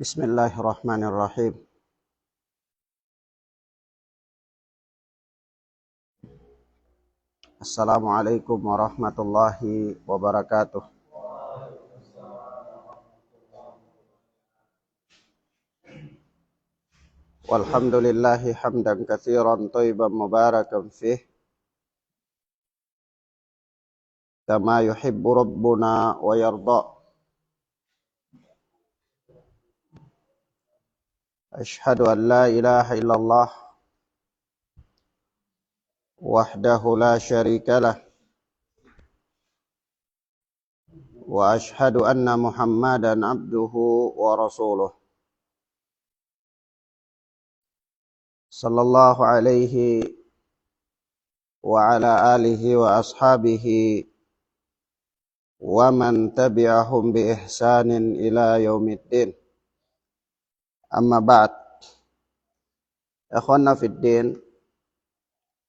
Bismillahirrahmanirrahim. Assalamualaikum warahmatullahi wabarakatuh. Walhamdulillahi hamdan katsiran thayyiban mubarakan fih kama yuhibbu rabbuna wa yarda. Ashhadu an la ilaha illallah wahdahu la syarika lah wa ashhadu anna Muhammadan abduhu wa rasuluh sallallahu alaihi wa ala alihi wa ashabihi wa man tabi'ahum bi ihsanin ila yaumiddin. Amma ba'd. Ikhwana fiddin,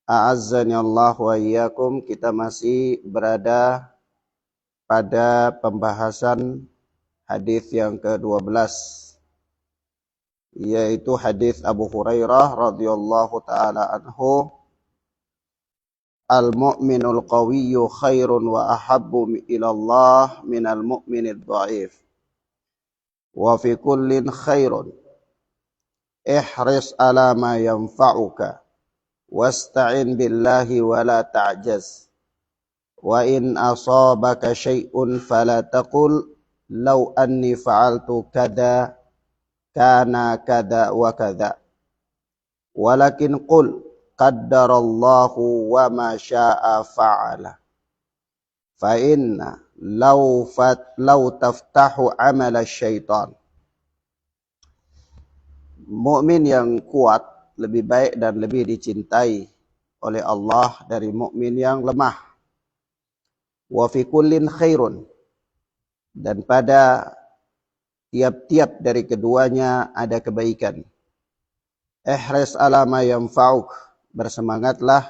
a'azzani Allah wa iyyakum. Kita masih berada pada pembahasan hadis yang ke-12, yaitu hadis Abu Hurairah radhiyallahu taala anhu, al-mu'minul qawiyyu khairun wa ahabbu ila Allah minal mu'minid dha'if. Wa fi kullin khairun. Ihris ala ma yanfa'uka wasta'in billahi wa la ta'jaz. Wa in asabaka syai'un fala taqul law anni fa'altu kada kana kada wa kada. Walakin qul qaddarallahu wa ma syaa fa'ala. Fa inna law taftahu amala syaitan. Mukmin yang kuat lebih baik dan lebih dicintai oleh Allah dari mukmin yang lemah. Wa fi kullin khairun. dan pada tiap-tiap dari keduanya ada kebaikan. Ihris ala ma yanfa'uk, bersemangatlah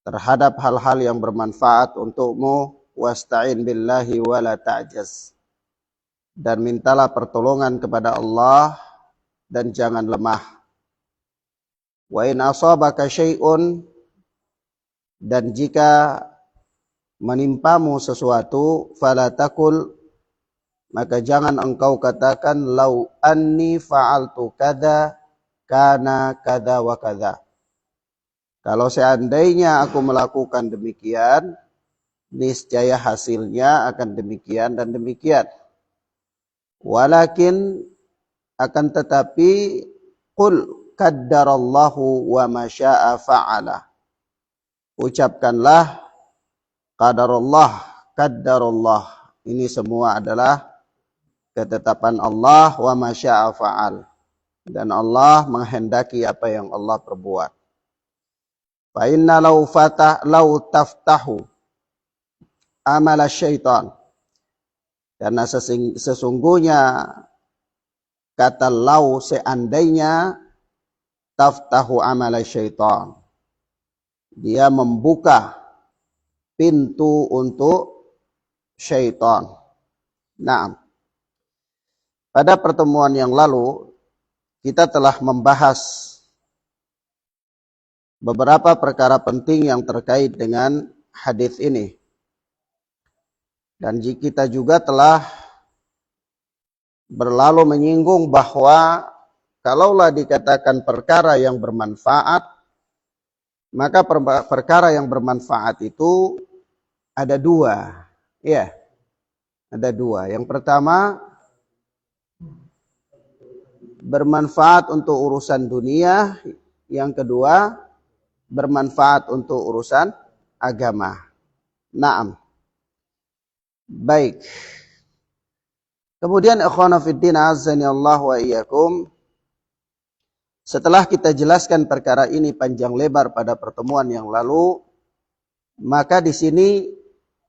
terhadap hal-hal yang bermanfaat untukmu. Wasta'in billahi wala ta'jaz, dan mintalah pertolongan kepada Allah dan jangan lemah. Wa in asabaka syai'un, dan jika menimpamu sesuatu, fala takul, maka jangan engkau katakan lau anni fa'altu kada kana kada wa kada. Kalau seandainya aku melakukan demikian, niscaya hasilnya akan demikian dan demikian. Walakin, akan tetapi, qul qaddarallahu wa ma syaa fa'ala. Ucapkanlah qadarullah, qaddarullah. Ini semua adalah ketetapan Allah, wa ma syaa fa'al. Dan Allah menghendaki apa yang Allah perbuat. Fa inna law taftahu amal syaitan. Karena sesungguhnya kata lau, seandainya, taftahu amal syaitan, dia membuka pintu untuk syaitan. Nah, pada pertemuan yang lalu kita telah membahas beberapa perkara penting yang terkait dengan hadis ini. Dan kita juga telah berlalu menyinggung bahwa kalaulah dikatakan perkara yang bermanfaat, maka perkara yang bermanfaat itu ada dua. Ya, ada dua. Yang pertama, bermanfaat untuk urusan dunia. Yang kedua, bermanfaat untuk urusan agama. Naam. Baik. Kemudian ikhwana fiddin azani Allah wa iyyakum, setelah kita jelaskan perkara ini panjang lebar pada pertemuan yang lalu, maka di sini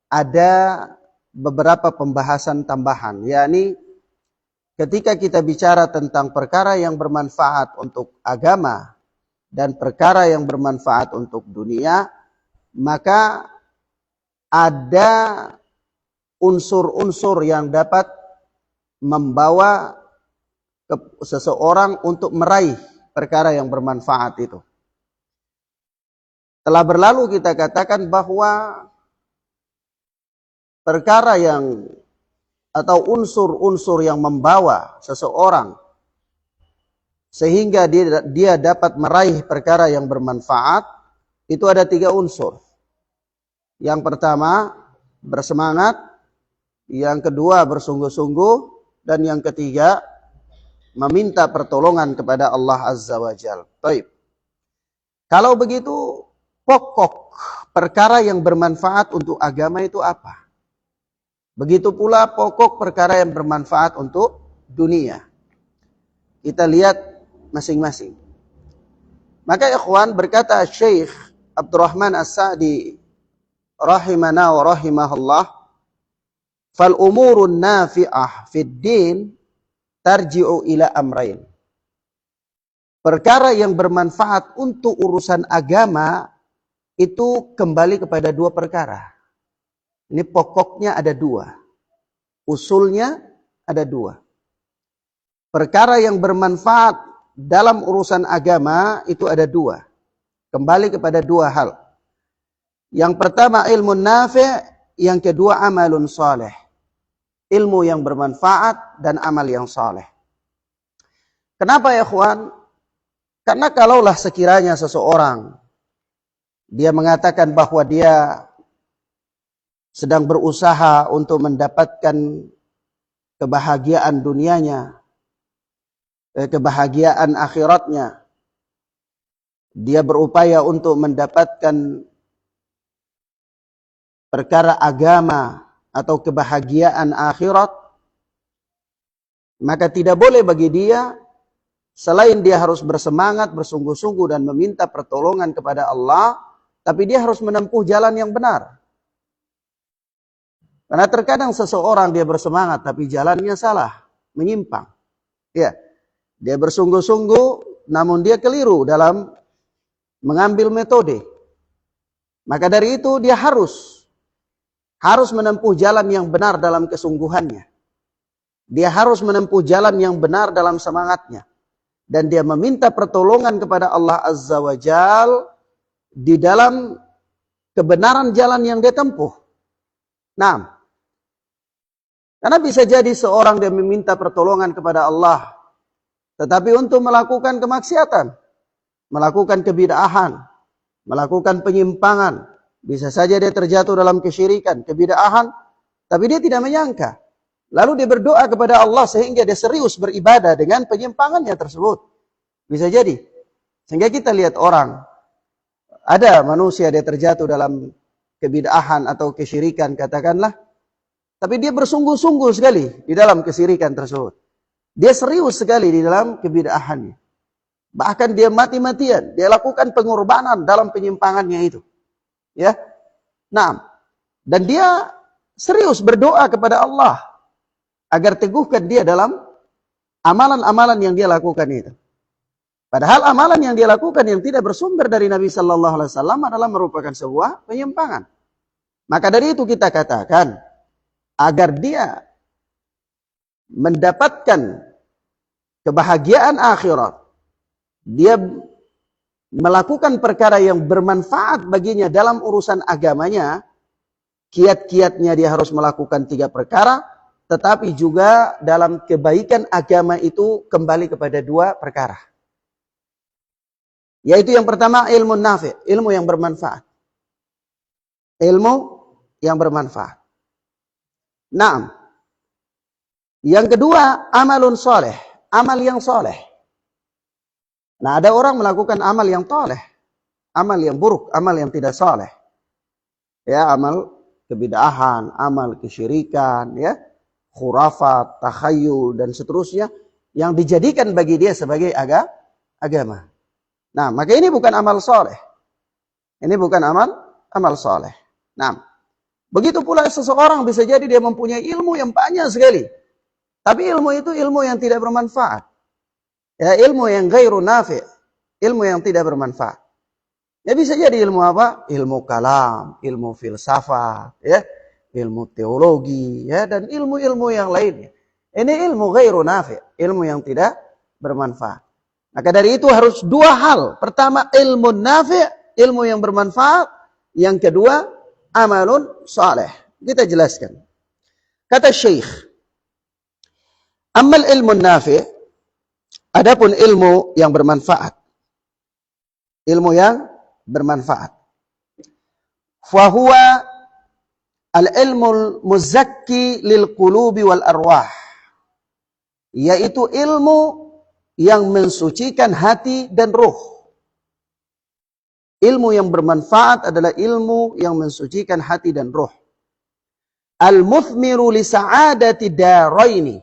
ada beberapa pembahasan tambahan, yakni ketika kita bicara tentang perkara yang bermanfaat untuk agama dan perkara yang bermanfaat untuk dunia, maka ada unsur-unsur yang dapat membawa seseorang untuk meraih perkara yang bermanfaat itu. Telah berlalu kita katakan bahwa perkara yang atau unsur-unsur yang membawa seseorang sehingga dia dapat meraih perkara yang bermanfaat itu ada 3 unsur. Yang pertama, bersemangat. Yang kedua, bersungguh-sungguh. Dan yang ketiga, meminta pertolongan kepada Allah Azza wa Jalla. Baik. Kalau begitu, pokok perkara yang bermanfaat untuk agama itu apa? Begitu pula pokok perkara yang bermanfaat untuk dunia. Kita lihat masing-masing. Maka ikhwan, berkata Syekh Abdurrahman As-Sa'di rahimana wa rahimahullah, fal umurun nafi'ah fid din tarji'u ila amrain. Perkara yang bermanfaat untuk urusan agama itu kembali kepada 2 perkara. Ini pokoknya ada 2. Usulnya ada 2. Perkara yang bermanfaat dalam urusan agama itu ada 2. Kembali kepada 2 hal. Yang pertama ilmu nafi', yang kedua amalun saleh. Ilmu yang bermanfaat dan amal yang saleh. Kenapa ya ikhwan? Karena kalaulah sekiranya seseorang dia mengatakan bahwa dia sedang berusaha untuk mendapatkan kebahagiaan dunianya, kebahagiaan akhiratnya, dia berupaya untuk mendapatkan perkara agama atau kebahagiaan akhirat, maka tidak boleh bagi dia selain dia harus bersemangat, bersungguh-sungguh dan meminta pertolongan kepada Allah, tapi dia harus menempuh jalan yang benar. Karena terkadang seseorang dia bersemangat tapi jalannya salah, menyimpang. Ya, dia bersungguh-sungguh namun dia keliru dalam mengambil metode. Maka dari itu dia harus menempuh jalan yang benar dalam kesungguhannya. Dia harus menempuh jalan yang benar dalam semangatnya. Dan dia meminta pertolongan kepada Allah Azza wa Jal di dalam kebenaran jalan yang dia tempuh. Nah, karena bisa jadi seorang dia meminta pertolongan kepada Allah, tetapi untuk melakukan kemaksiatan, melakukan kebid'ahan, melakukan penyimpangan, bisa saja dia terjatuh dalam kesyirikan, kebid'ahan, tapi dia tidak menyangka. Lalu dia berdoa kepada Allah sehingga dia serius beribadah dengan penyimpangannya tersebut. Bisa jadi. Sehingga kita lihat orang, ada manusia dia terjatuh dalam kebid'ahan atau kesyirikan katakanlah, tapi dia bersungguh-sungguh sekali di dalam kesyirikan tersebut. Dia serius sekali di dalam kebid'ahannya. Bahkan dia mati-matian, dia lakukan pengorbanan dalam penyimpangannya itu. Ya. Nah, dan dia serius berdoa kepada Allah agar teguhkan dia dalam amalan-amalan yang dia lakukan itu. Padahal amalan yang dia lakukan yang tidak bersumber dari Nabi Sallallahu Alaihi Wasallam adalah merupakan sebuah penyimpangan. Maka dari itu kita katakan, agar dia mendapatkan kebahagiaan akhirat, dia melakukan perkara yang bermanfaat baginya dalam urusan agamanya, kiat-kiatnya dia harus melakukan 3 perkara, tetapi juga dalam kebaikan agama itu kembali kepada 2 perkara. Yaitu yang pertama ilmu nafi', ilmu yang bermanfaat. Ilmu yang bermanfaat. Naam. Yang kedua, amalun soleh, amal yang soleh. Nah, ada orang melakukan amal yang soleh, amal yang buruk, amal yang tidak soleh. Ya, amal kebid'ahan, amal kesyirikan, ya, khurafat, takhayul, dan seterusnya, yang dijadikan bagi dia sebagai agama. Nah, maka ini bukan amal soleh. Ini bukan amal soleh. Nah, begitu pula seseorang bisa jadi dia mempunyai ilmu yang banyak sekali. Tapi ilmu itu ilmu yang tidak bermanfaat. Ya, ilmu yang ghairu nafi', ilmu yang tidak bermanfaat. Ya bisa jadi ilmu apa? Ilmu kalam, ilmu filsafat, ya, ilmu teologi, ya, dan ilmu-ilmu yang lainnya. Ini ilmu ghairu nafi', ilmu yang tidak bermanfaat. Maka dari itu harus 2 hal. Pertama, ilmu nafi', ilmu yang bermanfaat. Yang kedua, amalun saleh. Kita jelaskan. Kata Syekh, amal ilmu nafi', adapun ilmu yang bermanfaat. Ilmu yang bermanfaat. Fahuwa al-ilmul muzakki lil qulubi wal arwah. Yaitu ilmu yang mensucikan hati dan roh. Ilmu yang bermanfaat adalah ilmu yang mensucikan hati dan roh. Al-muthmiru li sa'adati daraini.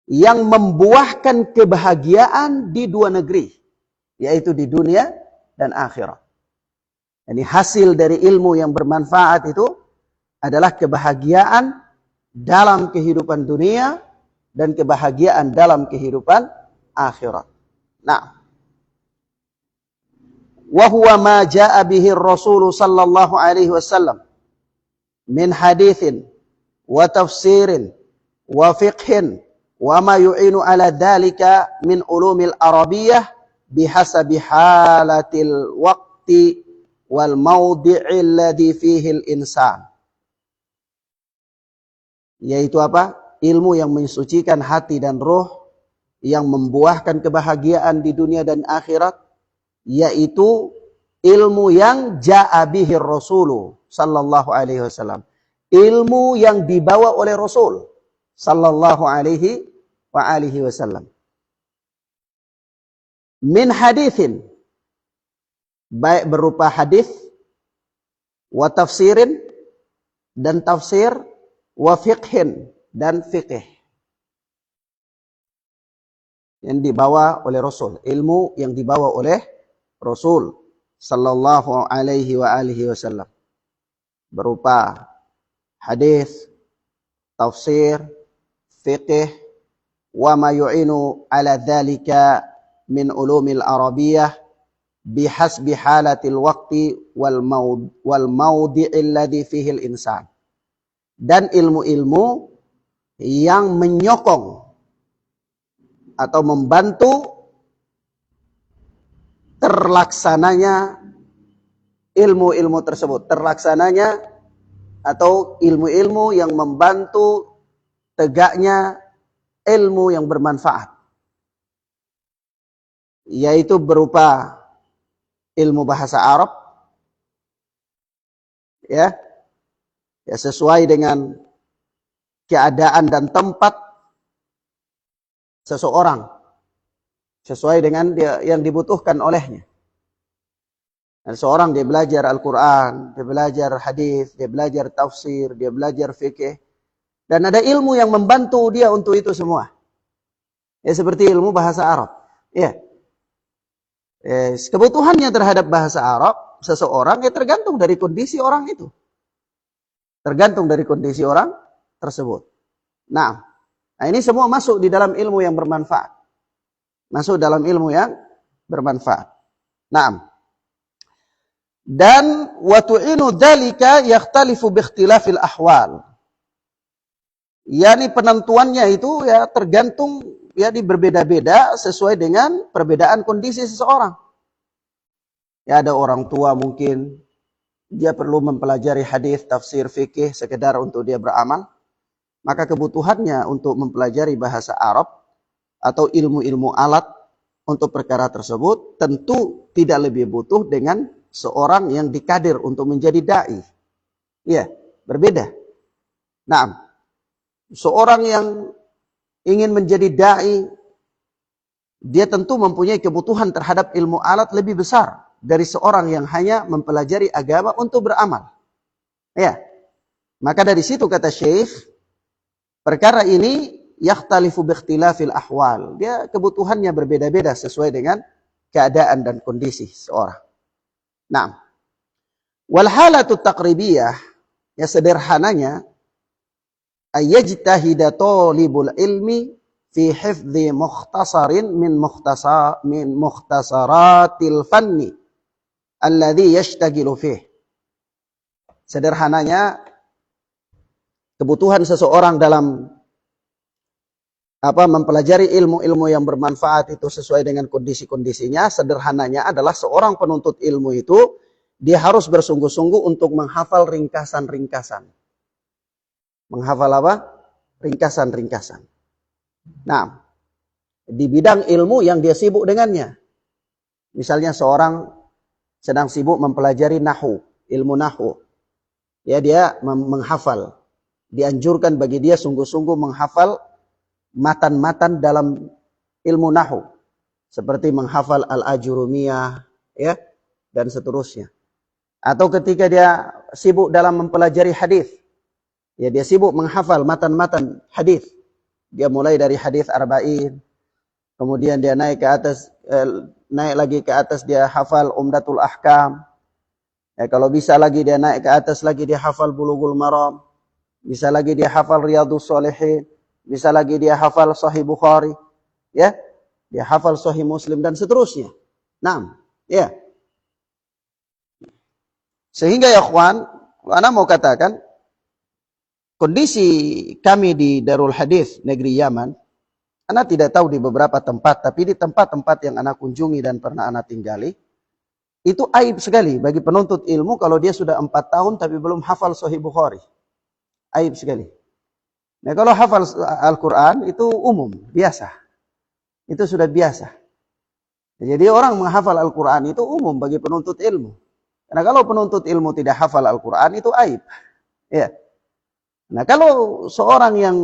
Yang membuahkan kebahagiaan di 2 negeri. Yaitu di dunia dan akhirat. Ini hasil dari ilmu yang bermanfaat itu adalah kebahagiaan dalam kehidupan dunia dan kebahagiaan dalam kehidupan akhirat. Nah, wa huwa ma jaa bihi Rasul sallallahu alaihi wasallam min haditsin wa tafsirin wa fiqhin wa ma yu'inu ala dhalika min ulumil arabiyyah bihasabi halatil waqti wal mawdi'il ladzi fihi al insan. Yaitu apa? Ilmu yang mensucikan hati dan roh, yang membuahkan kebahagiaan di dunia dan akhirat, yaitu ilmu yang ja'a bihi Rasul sallallahu alaihi wasallam. Ilmu yang dibawa oleh Rasul sallallahu alaihi wa alihi wasallam. Min hadithin, baik berupa hadis, wa tafsirin, dan tafsir, wa fiqhin, dan fiqh. Yang dibawa oleh Rasul, ilmu yang dibawa oleh Rasul sallallahu alaihi wa alihi wasallam, berupa hadis, tafsir, fiqh, wa ma yu'inu ala dzalika min ulumil arabiyyah bihasbi halatil waqti wal mawdi'il ladzi fihi al insan. Dan ilmu-ilmu yang menyokong atau membantu terlaksananya ilmu-ilmu tersebut, terlaksananya atau ilmu-ilmu yang membantu tegaknya ilmu yang bermanfaat, yaitu berupa ilmu bahasa Arab, ya sesuai dengan keadaan dan tempat seseorang, sesuai dengan yang dibutuhkan olehnya. Dan seorang dia belajar Al-Quran, dia belajar hadis, dia belajar tafsir, dia belajar fikih, dan ada ilmu yang membantu dia untuk itu semua. Ya seperti ilmu bahasa Arab. Ya. Kebutuhannya terhadap bahasa Arab seseorang ya tergantung dari kondisi orang itu. Tergantung dari kondisi orang tersebut. Nah, ini semua masuk di dalam ilmu yang bermanfaat. Masuk dalam ilmu yang bermanfaat. Nah, dan wa tu'inu dzalika yakhtalifu bi ikhtilafil ahwal. Yani penentuannya itu ya tergantung ya berbeda-beda sesuai dengan perbedaan kondisi seseorang. Ya ada orang tua mungkin dia perlu mempelajari hadis, tafsir, fikih sekedar untuk dia beramal. Maka kebutuhannya untuk mempelajari bahasa Arab atau ilmu-ilmu alat untuk perkara tersebut tentu tidak lebih butuh dengan seorang yang dikadir untuk menjadi dai. Ya, berbeda. Nah, seorang yang ingin menjadi dai, dia tentu mempunyai kebutuhan terhadap ilmu alat lebih besar dari seorang yang hanya mempelajari agama untuk beramal. Ya, maka dari situ kata Syekh, perkara ini yakhtalifu biikhtilafil ahwal. Dia kebutuhannya berbeda-beda sesuai dengan keadaan dan kondisi seorang. Nah, wal halatu taqribiyah, ya sederhananya, ayyajtahida talibul ilmi fi hifdhi mukhtasarin min mukhtasaratil fanni alladhi yashtagilu fih. Sederhananya, kebutuhan seseorang dalam mempelajari ilmu-ilmu yang bermanfaat itu sesuai dengan kondisi-kondisinya, sederhananya adalah seorang penuntut ilmu itu dia harus bersungguh-sungguh untuk menghafal ringkasan-ringkasan. Menghafal apa? Ringkasan-ringkasan. Nah, di bidang ilmu yang dia sibuk dengannya. Misalnya seorang sedang sibuk mempelajari nahwu, ilmu nahwu. Ya, dia menghafal. Dianjurkan bagi dia sungguh-sungguh menghafal matan-matan dalam ilmu nahwu, seperti menghafal al-ajurumiyah, ya, dan seterusnya. Atau ketika dia sibuk dalam mempelajari hadis, ya dia sibuk menghafal matan-matan hadis. Dia mulai dari hadis arba'in, kemudian dia naik ke atas, naik lagi ke atas dia hafal Umdatul Ahkam. Ya, kalau bisa lagi dia naik ke atas lagi dia hafal Bulughul Maram, bisa lagi dia hafal Riyadhus Shalihin. Bisa lagi dia hafal Sahih Bukhari, ya, dia hafal Sahih Muslim dan seterusnya. Nah, ya. Sehingga ya ikhwan, ana mau katakan kondisi kami di Darul Hadis negeri Yaman, ana tidak tahu di beberapa tempat, tapi di tempat-tempat yang ana kunjungi dan pernah ana tinggali, itu aib sekali bagi penuntut ilmu kalau dia sudah 4 tahun tapi belum hafal Sahih Bukhari. Aib sekali. Nah, kalau hafal Al-Quran itu umum, biasa. Itu sudah biasa. Jadi orang menghafal Al-Quran itu umum bagi penuntut ilmu. Karena kalau penuntut ilmu tidak hafal Al-Quran itu aib. Ya. Nah, kalau seorang yang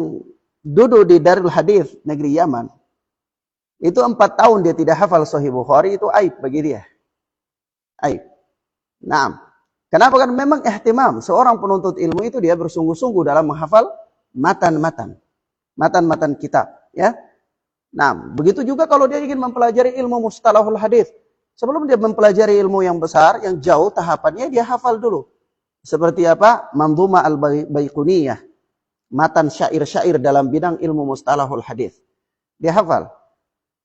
duduk di Darul Hadis negeri Yaman, itu 4 tahun dia tidak hafal Sahih Bukhari, itu aib bagi dia. Aib. Nah, kenapa? Kan memang ihtimam. Seorang penuntut ilmu itu dia bersungguh-sungguh dalam menghafal matan-matan kitab, ya. Nah, begitu juga kalau dia ingin mempelajari ilmu mustalahul hadis. Sebelum dia mempelajari ilmu yang besar, yang jauh tahapannya dia hafal dulu Seperti apa? Manzuma al-Baiquniyah, matan syair-syair dalam bidang ilmu mustalahul hadis. Dia hafal.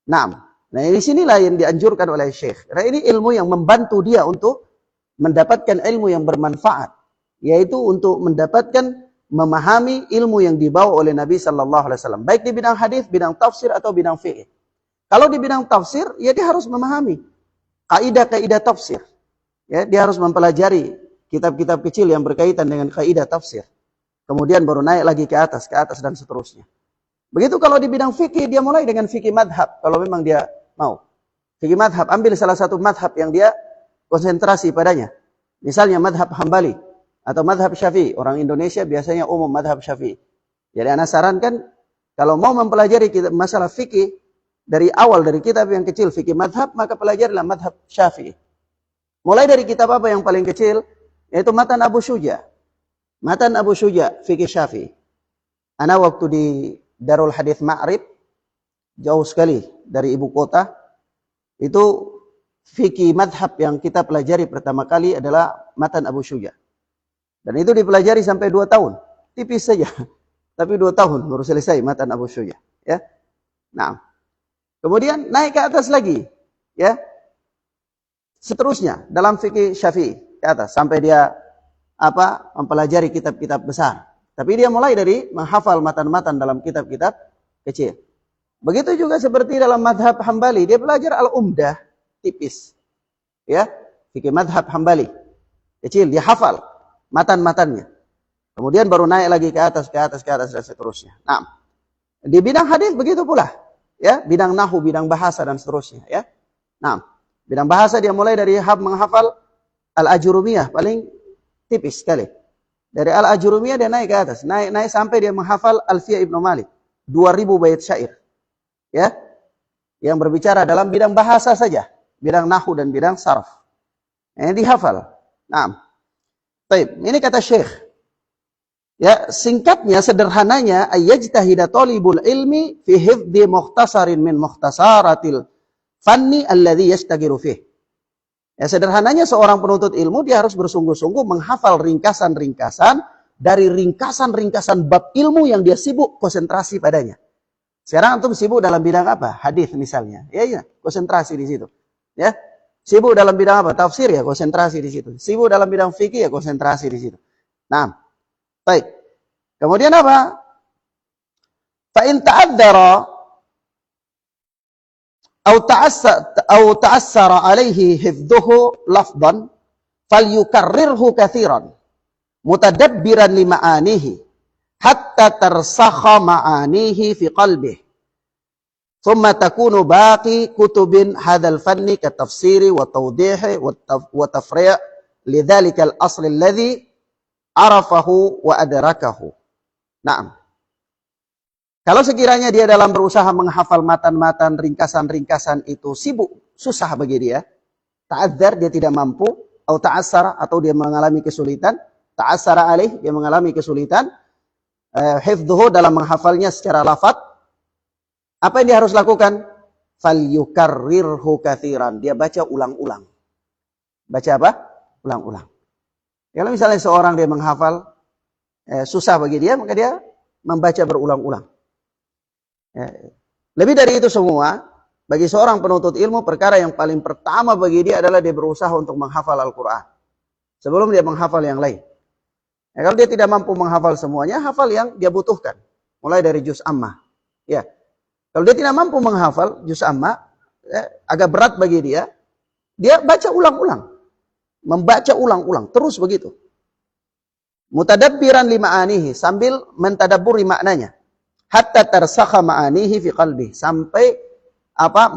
Nah, di sinilah yang dianjurkan oleh Syekh. Karena ini ilmu yang membantu dia untuk mendapatkan ilmu yang bermanfaat, yaitu untuk mendapatkan memahami ilmu yang dibawa oleh Nabi sallallahu alaihi wasallam, baik di bidang hadis, bidang tafsir atau bidang fiqh. Kalau di bidang tafsir, ya dia harus memahami kaidah-kaidah tafsir. Ya, dia harus mempelajari kitab-kitab kecil yang berkaitan dengan kaidah tafsir. Kemudian baru naik lagi ke atas dan seterusnya. Begitu kalau di bidang fikih, dia mulai dengan fikih madhab, kalau memang dia mau. Fikih madhab, ambil salah satu madhab yang dia konsentrasi padanya. Misalnya madhab Hambali atau madhab Syafi'i. Orang Indonesia biasanya umum madhab Syafi'i. Jadi anak sarankan, kalau mau mempelajari masalah fikih, dari awal, dari kitab yang kecil, fikih madhab, maka pelajarilah madhab Syafi'i. Mulai dari kitab apa yang paling kecil, yaitu Matan Abu Syuja. Matan Abu Syuja, fikih Syafi'i. Ana waktu di Darul Hadits Ma'rib, jauh sekali dari ibu kota, itu fikih madhab yang kita pelajari pertama kali adalah Matan Abu Syuja. Dan itu dipelajari sampai 2 tahun. Tipis saja. Tapi 2 tahun baru selesai Matan Abu Syuja. Ya. Nah, kemudian naik ke atas lagi. Ya. Seterusnya dalam fikih Syafi'i ke atas sampai dia mempelajari kitab-kitab besar. Tapi dia mulai dari menghafal matan-matan dalam kitab-kitab kecil. Begitu juga seperti dalam madhab Hambali, dia belajar al-umdah tipis. Ya, fikih madhab Hambali kecil, dia hafal matan-matannya. Kemudian baru naik lagi ke atas dan seterusnya. Nah, di bidang hadis begitu pula. Ya, bidang nahu, bidang bahasa dan seterusnya. Ya. Nah, bidang bahasa dia mulai dari menghafal al-Ajurumiyah, paling tipis sekali. Dari al-Ajurumiyah dia naik ke atas, naik sampai dia menghafal Alfiyah Ibnu Malik, 2000 bait syair. Ya. Yang berbicara dalam bidang bahasa saja, bidang nahu dan bidang sarf. Ini dihafal. Nah, baik, ini kata Syekh. Ya, singkatnya, sederhananya, ayyajtahida talibul ilmi fi hifdhi mukhtasarin min mukhtasaratil fanni alladhi yastagiru fih. Ya, sederhananya seorang penuntut ilmu dia harus bersungguh-sungguh menghafal ringkasan-ringkasan dari ringkasan-ringkasan bab ilmu yang dia sibuk konsentrasi padanya. Sekarang antum sibuk dalam bidang apa? Hadis misalnya. Ya, konsentrasi di situ. Ya. Sibuk dalam bidang apa? Tafsir, ya konsentrasi di situ. Sibuk dalam bidang fikih, ya konsentrasi di situ. Nah, baik. Kemudian apa? Fa in ta'adzara أو تأثر عليه حفظه لفظا فليكرره كثيرا متدبرا لمعانيه حتى ترسخ معانيه في قلبه ثم تكون باقي كتب هذا الفن كالتفسير والتوضيح والتفريع لذلك الأصل الذي عرفه وأدركه. نعم. Kalau sekiranya dia dalam berusaha menghafal matan-matan, ringkasan-ringkasan itu sibuk, susah bagi dia, ta'adzar, dia tidak mampu, atau ta'assara, atau dia mengalami kesulitan, ta'assara alaih, dia mengalami kesulitan, hifdhuhu dalam menghafalnya secara lafaz, apa yang dia harus lakukan? Falyukarrirhu katsiran, dia baca ulang-ulang. Baca apa? Ulang-ulang. Kalau misalnya seorang dia menghafal, susah bagi dia, maka dia membaca berulang-ulang. Ya. Lebih dari itu semua, bagi seorang penuntut ilmu, perkara yang paling pertama bagi dia adalah dia berusaha untuk menghafal Al-Quran sebelum dia menghafal yang lain. Ya, kalau dia tidak mampu menghafal semuanya, hafal yang dia butuhkan, mulai dari juz ammah. Ya. Kalau dia tidak mampu menghafal juz ammah, agak berat bagi dia baca ulang-ulang, membaca ulang-ulang, terus begitu. Mutadabbiran lima'anihi, sambil mentadabburi maknanya. Hatta tarsakha ma'anihi fi qalbi, sampai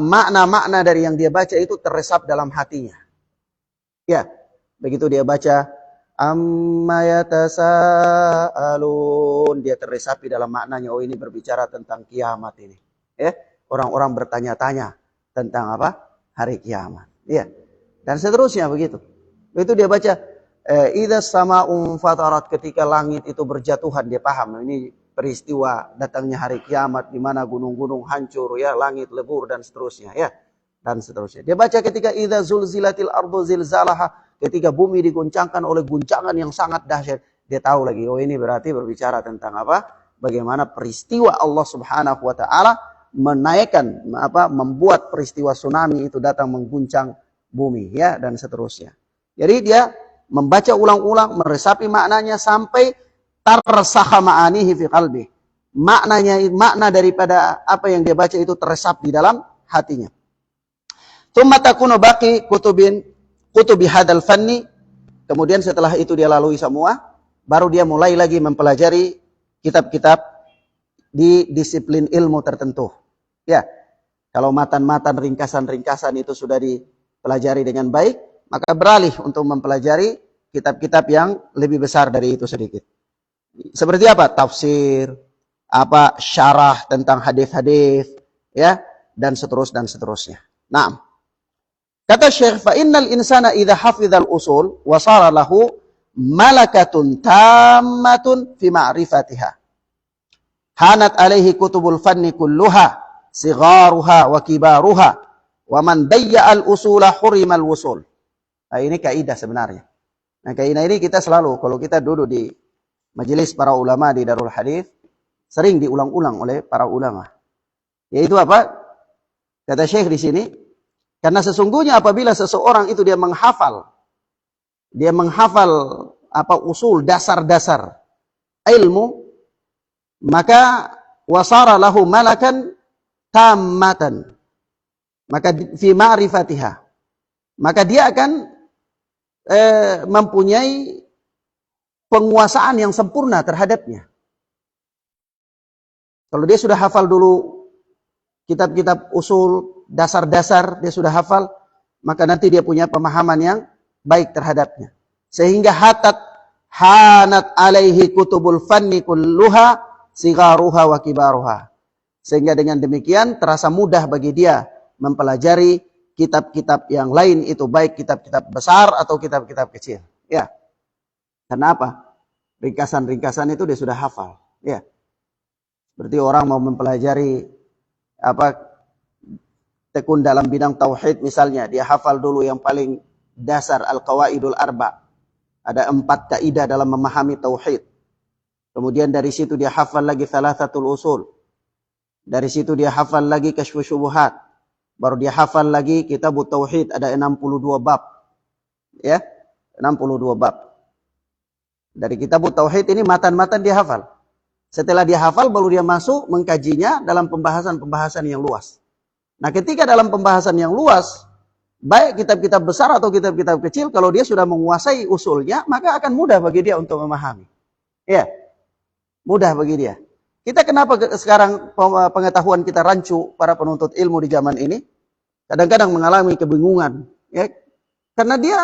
makna-makna dari yang dia baca itu terresap dalam hatinya. Ya, begitu dia baca amma yatasaalun, dia terresapi dalam maknanya, oh ini berbicara tentang kiamat ini. Ya, orang-orang bertanya-tanya tentang apa? Hari kiamat. Ya. Dan seterusnya begitu. Begitu dia baca idza sama'un fatarat, ketika langit itu berjatuhan, dia paham ini peristiwa datangnya hari kiamat di mana gunung-gunung hancur, ya, langit lebur dan seterusnya, ya, dan seterusnya. Dia baca ketika idza zulzilatil ardu zilzalaha, ketika bumi diguncangkan oleh guncangan yang sangat dahsyat, dia tahu lagi, oh ini berarti berbicara tentang apa? Bagaimana peristiwa Allah Subhanahu wa taala menaikkan membuat peristiwa tsunami itu datang mengguncang bumi, ya, dan seterusnya. Jadi dia membaca ulang-ulang, meresapi maknanya sampai tarsakha ma'anihi fi qalbi. Makna daripada apa yang dia baca itu teresap di dalam hatinya. Tsumma takunu baqi kutubi hadzal fanni. Kemudian setelah itu dia lalui semua, baru dia mulai lagi mempelajari kitab-kitab di disiplin ilmu tertentu. Ya. Kalau matan-matan ringkasan-ringkasan itu sudah dipelajari dengan baik, maka beralih untuk mempelajari kitab-kitab yang lebih besar dari itu sedikit. Seperti apa? Tafsir, syarah tentang hadis-hadis, ya, dan seterusnya. Nah, kata Syekh, fa innal insana idza hafizal usul wa sara lahu malakatun tammatun fi ma'rifatiha. Hanat alaihi kutubul fanni kulluha, sigharuha wa kibaruha, wa man dayya'al usula hurimal wusul. Nah, ini kaidah sebenarnya. Nah, kaidah ini kita selalu kalau kita duduk di majelis para ulama di Darul Hadis sering diulang-ulang oleh para ulama. Yaitu apa? Kata Syekh di sini, karena sesungguhnya apabila seseorang itu dia menghafal usul, dasar-dasar ilmu, maka wasara lahu malakan tammatan. Maka fi ma'rifatiha. Maka dia akan mempunyai penguasaan yang sempurna terhadapnya. Kalau dia sudah hafal dulu kitab-kitab usul, dasar-dasar, dia sudah hafal, maka nanti dia punya pemahaman yang baik terhadapnya. Sehingga hanat alaihi kutubul fanni kulluha, sigharuha wa kibaruha. Sehingga dengan demikian terasa mudah bagi dia mempelajari kitab-kitab yang lain itu, baik kitab-kitab besar atau kitab-kitab kecil. Ya. Karena apa? Ringkasan-ringkasan itu dia sudah hafal. Ya. Seperti orang mau mempelajari tekun dalam bidang tauhid misalnya, dia hafal dulu yang paling dasar al-qawaidul arba. Ada 4 kaidah dalam memahami tauhid. Kemudian dari situ dia hafal lagi thalathatul usul. Dari situ dia hafal lagi kasyfus syubuhat. Baru dia hafal lagi kitabut tauhid, ada 62 bab. Ya, 62 bab. Dari kitabut tauhid ini matan-matan dia hafal. Setelah dia hafal baru dia masuk mengkajinya dalam pembahasan-pembahasan yang luas. Nah, ketika dalam pembahasan yang luas, baik kitab-kitab besar atau kitab-kitab kecil, kalau dia sudah menguasai usulnya, maka akan mudah bagi dia untuk memahami. Ya, mudah bagi dia. Kita kenapa sekarang pengetahuan kita rancu, para penuntut ilmu di zaman ini? Kadang-kadang mengalami kebingungan. Ya, karena dia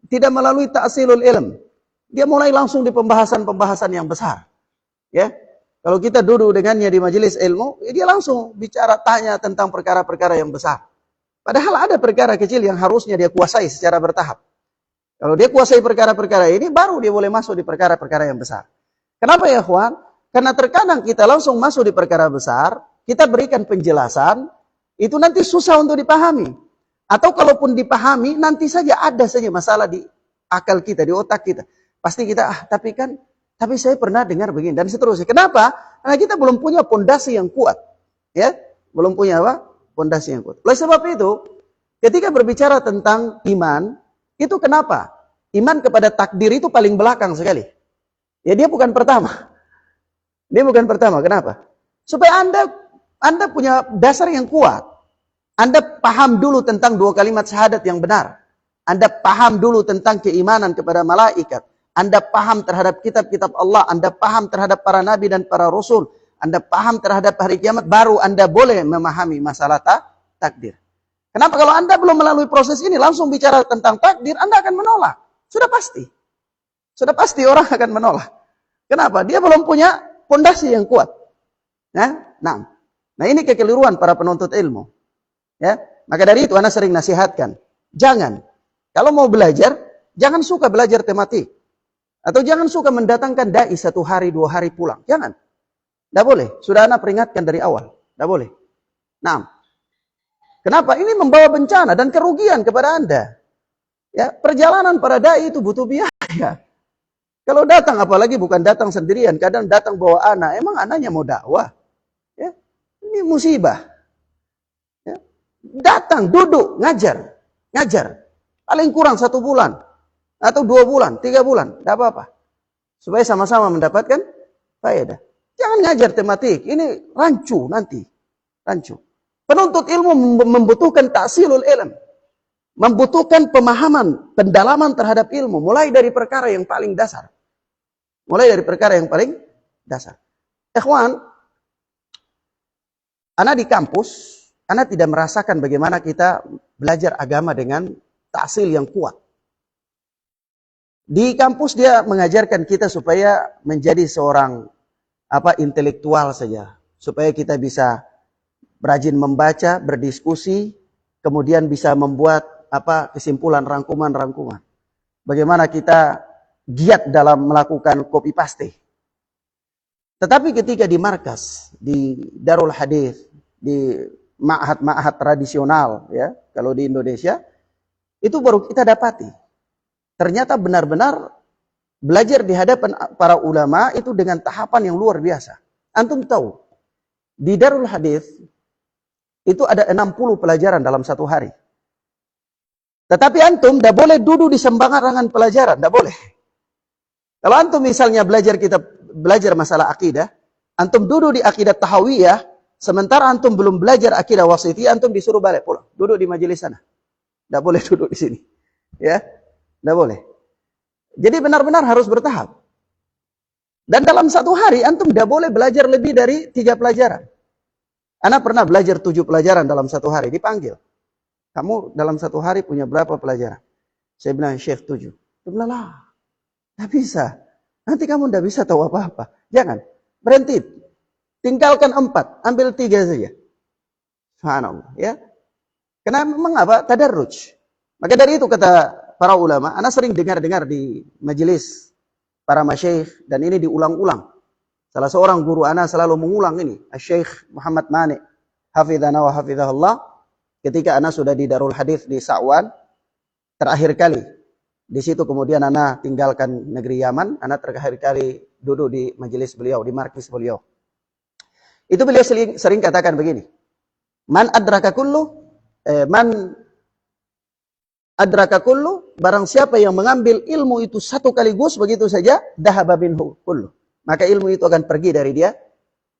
tidak melalui ta'silul ilm. Dia mulai langsung di pembahasan-pembahasan yang besar. Ya, kalau kita duduk dengannya di majelis ilmu, dia langsung bicara tanya tentang perkara-perkara yang besar. Padahal ada perkara kecil yang harusnya dia kuasai secara bertahap. Kalau dia kuasai perkara-perkara ini, baru dia boleh masuk di perkara-perkara yang besar. Kenapa ya, ikhwan? Karena terkadang kita langsung masuk di perkara besar, kita berikan penjelasan, itu nanti susah untuk dipahami. Atau kalaupun dipahami, nanti saja ada saja masalah di akal kita, di otak kita. Pasti kita, tapi saya pernah dengar begini, dan seterusnya. Kenapa? Karena kita belum punya pondasi yang kuat. Ya, belum punya pondasi yang kuat. Oleh sebab itu, ketika berbicara tentang iman, itu kenapa? Iman kepada takdir itu paling belakang sekali. Ya, dia bukan pertama. Dia bukan pertama. Kenapa? Supaya Anda punya dasar yang kuat. Anda paham dulu tentang 2 kalimat syahadat yang benar. Anda paham dulu tentang keimanan kepada malaikat. Anda paham terhadap kitab-kitab Allah. Anda paham terhadap para nabi dan para rasul. Anda paham terhadap hari kiamat. Baru Anda boleh memahami masalah takdir. Kenapa? Kalau Anda belum melalui proses ini, langsung bicara tentang takdir, Anda akan menolak. Sudah pasti. Sudah pasti orang akan menolak. Kenapa? Dia belum punya pondasi yang kuat. Nah, ini kekeliruan para penuntut ilmu. Ya, maka dari itu Anda sering nasihatkan, jangan. Kalau mau belajar, jangan suka belajar tematik. Atau jangan suka mendatangkan dai 1 hari, 2 hari pulang. Jangan. Tidak boleh. Sudah Anda peringatkan dari awal. Tidak boleh. Nah, kenapa? Ini membawa bencana dan kerugian kepada Anda. Ya, perjalanan para dai itu butuh biaya. Kalau datang, apalagi bukan datang sendirian, kadang datang bawa anak, emang anaknya mau dakwah? Ya, ini musibah. Ya. Datang, duduk, ngajar, ngajar. Paling kurang 1 bulan, atau 2 bulan, 3 bulan, tidak apa-apa. Supaya sama-sama mendapatkan faedah. Jangan ngajar tematik, ini rancu nanti. Rancu. Penuntut ilmu membutuhkan ta'silul ilm. Membutuhkan pemahaman, pendalaman terhadap ilmu. Mulai dari perkara yang paling dasar. Mulai dari perkara yang paling dasar. Ikhwan, anak di kampus, anak tidak merasakan bagaimana kita belajar agama dengan ta'sil yang kuat. Di kampus dia mengajarkan kita supaya menjadi seorang intelektual saja. Supaya kita bisa rajin membaca, berdiskusi, kemudian bisa membuat kesimpulan, rangkuman-rangkuman. Bagaimana kita giat dalam melakukan copy paste. Tetapi ketika di markas, di Darul Hadis, di ma'had-ma'had tradisional, ya, kalau di Indonesia, itu baru kita dapati. Ternyata benar-benar belajar di hadapan para ulama itu dengan tahapan yang luar biasa. Antum tahu, di Darul Hadis itu ada 60 pelajaran dalam 1 hari. Tetapi antum tidak boleh duduk di sembarangan pelajaran, tidak boleh. Kalau antum misalnya belajar masalah akidah, antum duduk di akidah tahawiyah, sementara antum belum belajar akidah wasithiyah, antum disuruh balik pulang, duduk di majelis sana. Tidak boleh duduk di sini. Ya, tidak boleh. Jadi benar-benar harus bertahap. Dan dalam 1 hari antum tidak boleh belajar lebih dari 3 pelajaran. Anak pernah belajar 7 pelajaran dalam 1 hari, dipanggil. Kamu dalam 1 hari punya berapa pelajaran? Saya bilang, Syekh 7. Dia bilang, lah, tidak bisa. Nanti kamu tidak bisa tahu apa-apa. Jangan, berhenti. Tinggalkan 4, ambil 3 saja. Subhanallah, ya. Karena memang tadarruj. Maka dari itu kata para ulama, anak sering dengar-dengar di majelis para masyayikh, dan ini diulang-ulang. Salah seorang guru anak selalu mengulang ini, Syekh Muhammad Mani, hafidhana wa hafidhahullah. Ketika anak sudah di Darul Hadis di Sa'wan, terakhir kali. Di situ kemudian anak tinggalkan negeri Yaman, anak terakhir kali duduk di majelis beliau, di markis beliau. Itu beliau sering katakan begini, Man adraka kullu, barang siapa yang mengambil ilmu itu 1 kaligus begitu saja, dahaba minhu kullu. Maka ilmu itu akan pergi dari dia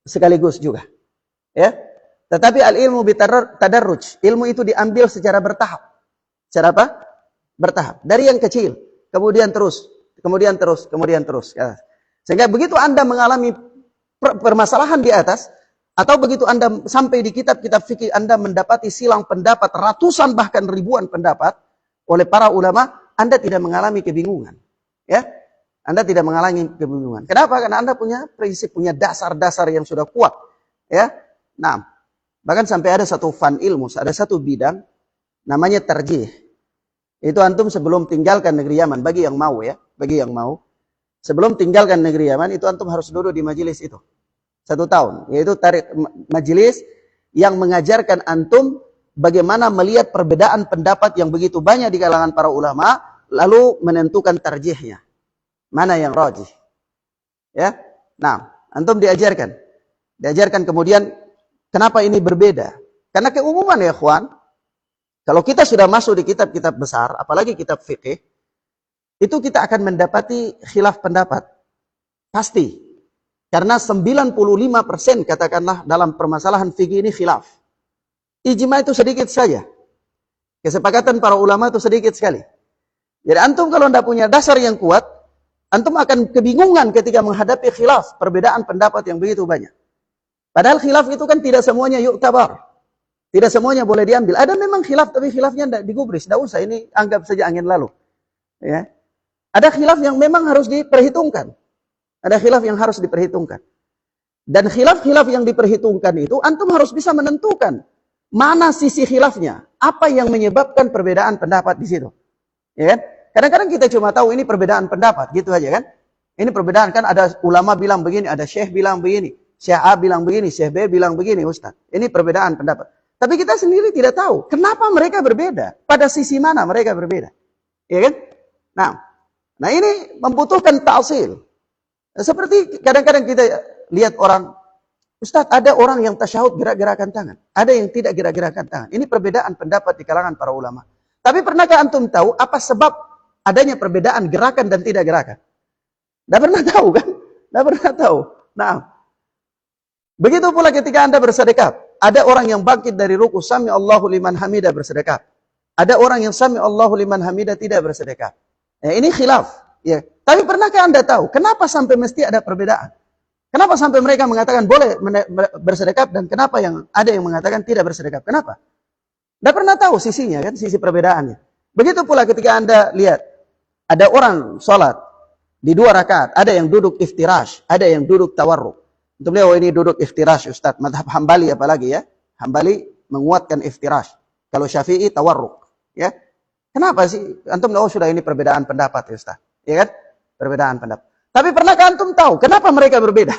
sekaligus juga. Ya. Tetapi al-ilmu bitadarruj, ilmu itu diambil secara bertahap. Secara apa? Bertahap. Dari yang kecil, kemudian terus, kemudian terus, kemudian terus. Ya. Sehingga begitu Anda mengalami permasalahan di atas, atau begitu Anda sampai di kitab-kitab fikih, Anda mendapati silang pendapat, ratusan bahkan ribuan pendapat oleh para ulama, Anda tidak mengalami kebingungan. Ya, Anda tidak mengalami kebingungan. Kenapa? Karena Anda punya prinsip, punya dasar-dasar yang sudah kuat. Ya, nah, bahkan sampai ada satu fan ilmu, ada satu bidang, namanya tarjih. Itu antum sebelum tinggalkan negeri Yaman, bagi yang mau ya, bagi yang mau. Sebelum tinggalkan negeri Yaman, itu antum harus duduk di majelis itu. 1 tahun, yaitu majelis yang mengajarkan antum bagaimana melihat perbedaan pendapat yang begitu banyak di kalangan para ulama, lalu menentukan tarjihnya. Mana yang rajih. Ya. Nah, antum diajarkan. Diajarkan kemudian kenapa ini berbeda? Karena keumuman ya ikhwan, kalau kita sudah masuk di kitab-kitab besar, apalagi kitab fikih, itu kita akan mendapati khilaf pendapat. Pasti. Karena 95% katakanlah dalam permasalahan fikih ini khilaf. Ijma itu sedikit saja. Kesepakatan para ulama itu sedikit sekali. Jadi antum kalau tidak punya dasar yang kuat, antum akan kebingungan ketika menghadapi khilaf, perbedaan pendapat yang begitu banyak. Padahal khilaf itu kan tidak semuanya yuktabar. Tidak semuanya boleh diambil. Ada memang khilaf, tapi khilafnya tidak digubris. Tidak usah, ini anggap saja angin lalu. Ya. Ada khilaf yang memang harus diperhitungkan. Ada khilaf yang harus diperhitungkan. Dan khilaf-khilaf yang diperhitungkan itu, antum harus bisa menentukan mana sisi khilafnya. Apa yang menyebabkan perbedaan pendapat di situ. Ya kan? Kadang-kadang kita cuma tahu ini perbedaan pendapat. Gitu aja kan. Ini perbedaan kan, ada ulama bilang begini, ada syekh bilang begini. Syekh A bilang begini, Syekh B bilang begini, Ustaz. Ini perbedaan pendapat. Tapi kita sendiri tidak tahu kenapa mereka berbeda. Pada sisi mana mereka berbeda. Ya kan? Nah ini membutuhkan ta'sil. Seperti kadang-kadang kita lihat orang, Ustaz, ada orang yang tasyahud gerak-gerakan tangan, ada yang tidak gerak-gerakan tangan. Ini perbedaan pendapat di kalangan para ulama. Tapi pernahkah antum tahu apa sebab adanya perbedaan gerakan dan tidak gerakan? Tidak pernah tahu kan? Tidak pernah tahu. Nah, begitu pula ketika Anda bersedekah, ada orang yang bangkit dari ruku, sami Allahu liman hamidah bersedekah. Ada orang yang sami Allahu liman hamidah tidak bersedekah. Ini khilaf. Ya. Tapi pernahkah Anda tahu kenapa sampai mesti ada perbedaan? Kenapa sampai mereka mengatakan boleh bersedekah dan kenapa yang ada yang mengatakan tidak bersedekah? Kenapa? Tidak pernah tahu sisinya kan, sisi perbedaannya. Begitu pula ketika Anda lihat ada orang sholat di 2 rakaat, ada yang duduk iftirash, ada yang duduk tawarruk. Untuk beliau ini duduk iftirash, Ustaz. Madhab Hambali apalagi ya. Hambali menguatkan iftirash. Kalau Syafi'i tawarruk. Ya. Kenapa sih? Antum tahu sudah ini perbedaan pendapat ya Ustaz. Ya kan? Perbedaan pendapat. Tapi pernahkah antum tahu kenapa mereka berbeda?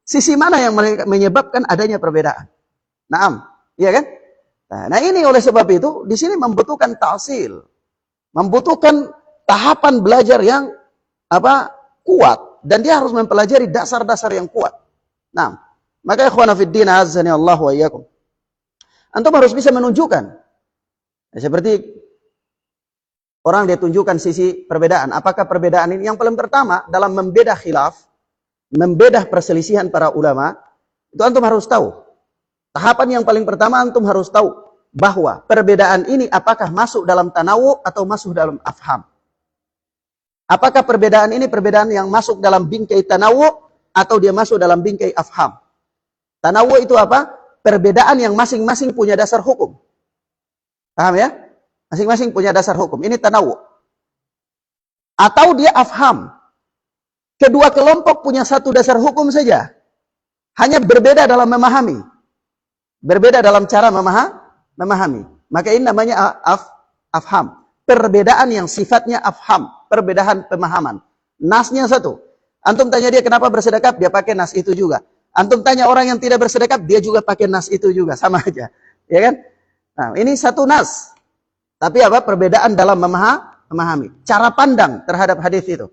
Sisi mana yang menyebabkan adanya perbedaan? Naam. Ya kan? Nah ini oleh sebab itu di sini membutuhkan ta'sil. Membutuhkan tahapan belajar yang kuat dan dia harus mempelajari dasar-dasar yang kuat. Nah, maka ikhwana fid din azzani Allah wa iyyakum. Antum harus bisa menunjukkan. Seperti orang dia tunjukkan sisi perbedaan. Apakah perbedaan ini yang paling pertama dalam membedah khilaf, membedah perselisihan para ulama, itu antum harus tahu. Tahapan yang paling pertama antum harus tahu bahwa perbedaan ini apakah masuk dalam tanawu atau masuk dalam afham. Apakah perbedaan ini perbedaan yang masuk dalam bingkai tanawu atau dia masuk dalam bingkai afham. Tanawu itu apa? Perbedaan yang masing-masing punya dasar hukum. Paham ya? Masing-masing punya dasar hukum. Ini tanawu. Atau dia afham. Kedua kelompok punya satu dasar hukum saja. Hanya berbeda dalam memahami. Berbeda dalam cara memahami. Maka ini namanya afham. Perbedaan yang sifatnya afham. Perbedaan pemahaman. Nasnya satu. Antum tanya dia kenapa bersedekah, dia pakai nas itu juga. Antum tanya orang yang tidak bersedekah, dia juga pakai nas itu juga. Sama aja. Ya kan? Nah, ini satu nas. Tapi apa? Perbedaan dalam memahami. Cara pandang terhadap hadis itu.